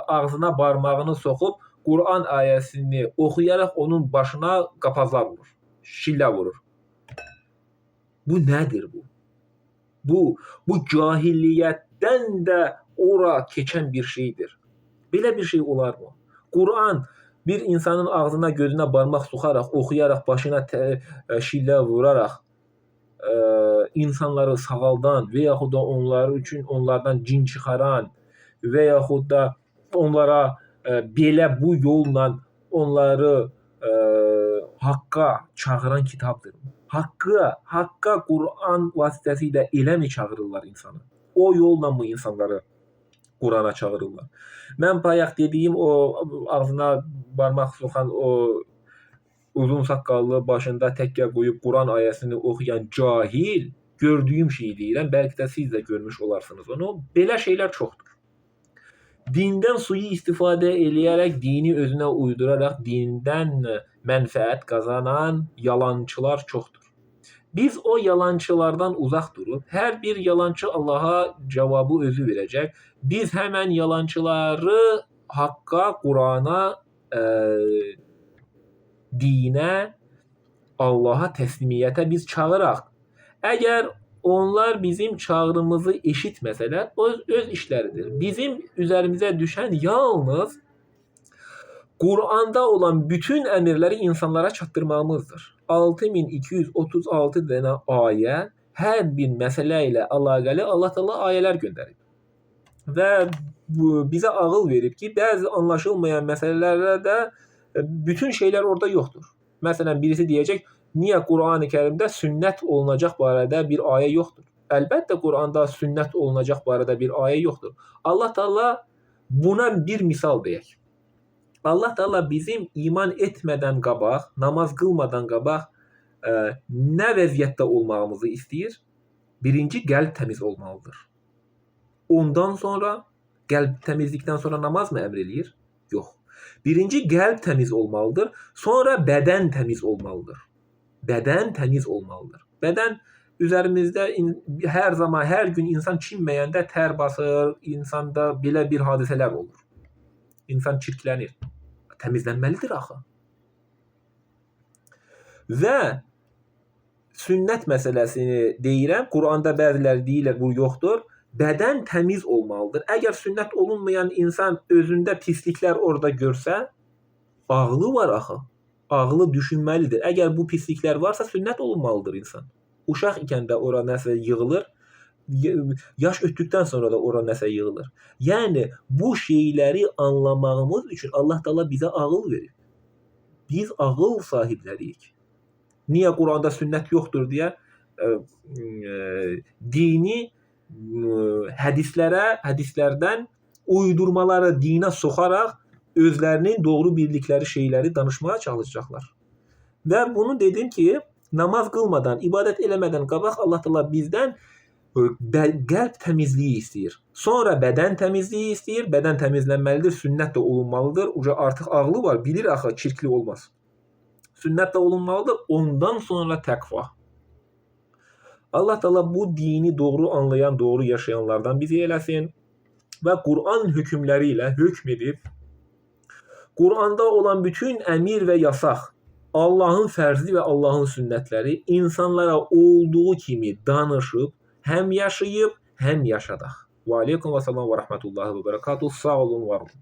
ağzına barmağını soxub Quran ayəsini oxuyaraq onun başına qapazlar vurur, şillə vurur. Bu nədir bu? Bu cahiliyyətdən də ora keçən bir şeydir. Belə bir şey olar mı? Quran bir insanın ağzına, gözünə barmaq soxaraq, oxuyaraq, başına şillə vuraraq insanları sağaldan və yaxud da onlardan cin çıxaran və yaxud da onlara belə bu yolla onları haqqa çağıran kitabdır. Haqqa Quran vasitəsilə eləmi çağırırlar insanı? O yolla mı insanları Qurana çağırırlar? Mən bayaq dediyim o ağzına barmaq soxan o uzun saqqallı, başında təkkə qoyub Quran ayəsini oxuyan cahil gördüyüm şey deyirəm. Bəlkə də siz də görmüş olarsınız onu. Belə şeylər çoxdur. Dindən suyu istifadə eləyərək, dini özünə uyduraraq, dindən mənfəət qazanan yalançılar çoxdur. Biz o yalançılardan uzaq durub, hər bir yalançı Allaha cavabı özü verəcək. Biz həmən yalançıları haqqa, Qurana, dinə, Allaha təslimiyyətə biz çağıraq. Əgər onlar bizim çağrımızı eşitməsələr, öz işləridir. Bizim üzərimizə düşən yalnız Quranda olan bütün əmrləri insanlara çatdırmamızdır. 6236 dənə ayə, hər bir məsələ ilə əlaqəli Allah Taala ayələr göndərib. Və bizə ağıl verib ki, bəzi anlaşılmayan məsələlərdə bütün şeylər orada yoxdur. Məsələn, birisi deyəcək, niyə Quran-ı Kərimdə sünnət olunacaq barədə bir ayə yoxdur? Əlbəttə, Quranda sünnət olunacaq barədə bir ayə yoxdur. Allah Taala buna bir misal deyək. Allah Taala bizim iman etmədən qabaq, namaz qılmadan qabaq nə vəziyyətdə olmağımızı istəyir? Birinci, qəlb təmiz olmalıdır. Ondan sonra, qəlb təmizlikdən sonra namaz mı əmr eləyir? Yox. Birinci, qəlb təmiz olmalıdır. Sonra bədən təmiz olmalıdır. Bədən təmiz olmalıdır. Bədən üzərimizdə hər zaman, hər gün insan çinməyəndə tər basır, insanda belə bir hadisələr olur. İnsan çirklənir. Təmizlənməlidir axı. Və sünnət məsələsini deyirəm. Quranda bəziləri deyirlər, bu yoxdur. Bədən təmiz olmalıdır. Əgər sünnət olunmayan insan özündə pisliklər orada görsə, ağlı var axı. Ağlı düşünməlidir. Əgər bu pisliklər varsa, sünnət olunmalıdır insan. Uşaq ikən də ora nəsə yığılır. Yaş ötdükdən sonra da ora nəsə yığılır. Yəni, bu şeyləri anlamağımız üçün Allah Taala bizə ağıl verir. Biz ağıl sahibləriyik. Niyə Quranda sünnət yoxdur deyə dini hədislərdən uydurmaları dinə soxaraq özlərinin doğru bildikləri şeyləri danışmaya çalışacaqlar. Və bunu dedim ki, namaz qılmadan, ibadət eləmədən qabaq Allah Taala bizdən qəlb təmizliyi istəyir. Sonra bədən təmizliyi istəyir. Bədən təmizlənməlidir, sünnət də olunmalıdır. Artıq ağlı var, bilir axı, çirkli olmaz. Sünnət də olunmalıdır. Ondan sonra təqva. Allah Taala bu dini doğru anlayan, doğru yaşayanlardan bizi eləsin və Quran hökmləri ilə hökm edib, Quranda olan bütün əmir və yasaq, Allahın fərzi və Allahın sünnətləri insanlara olduğu kimi danışıb, həm yaşayıb, həm yaşadaq. Və aleykum və salam və rəhmətullahi və bərəkatuhu. Sağ olun, var olun.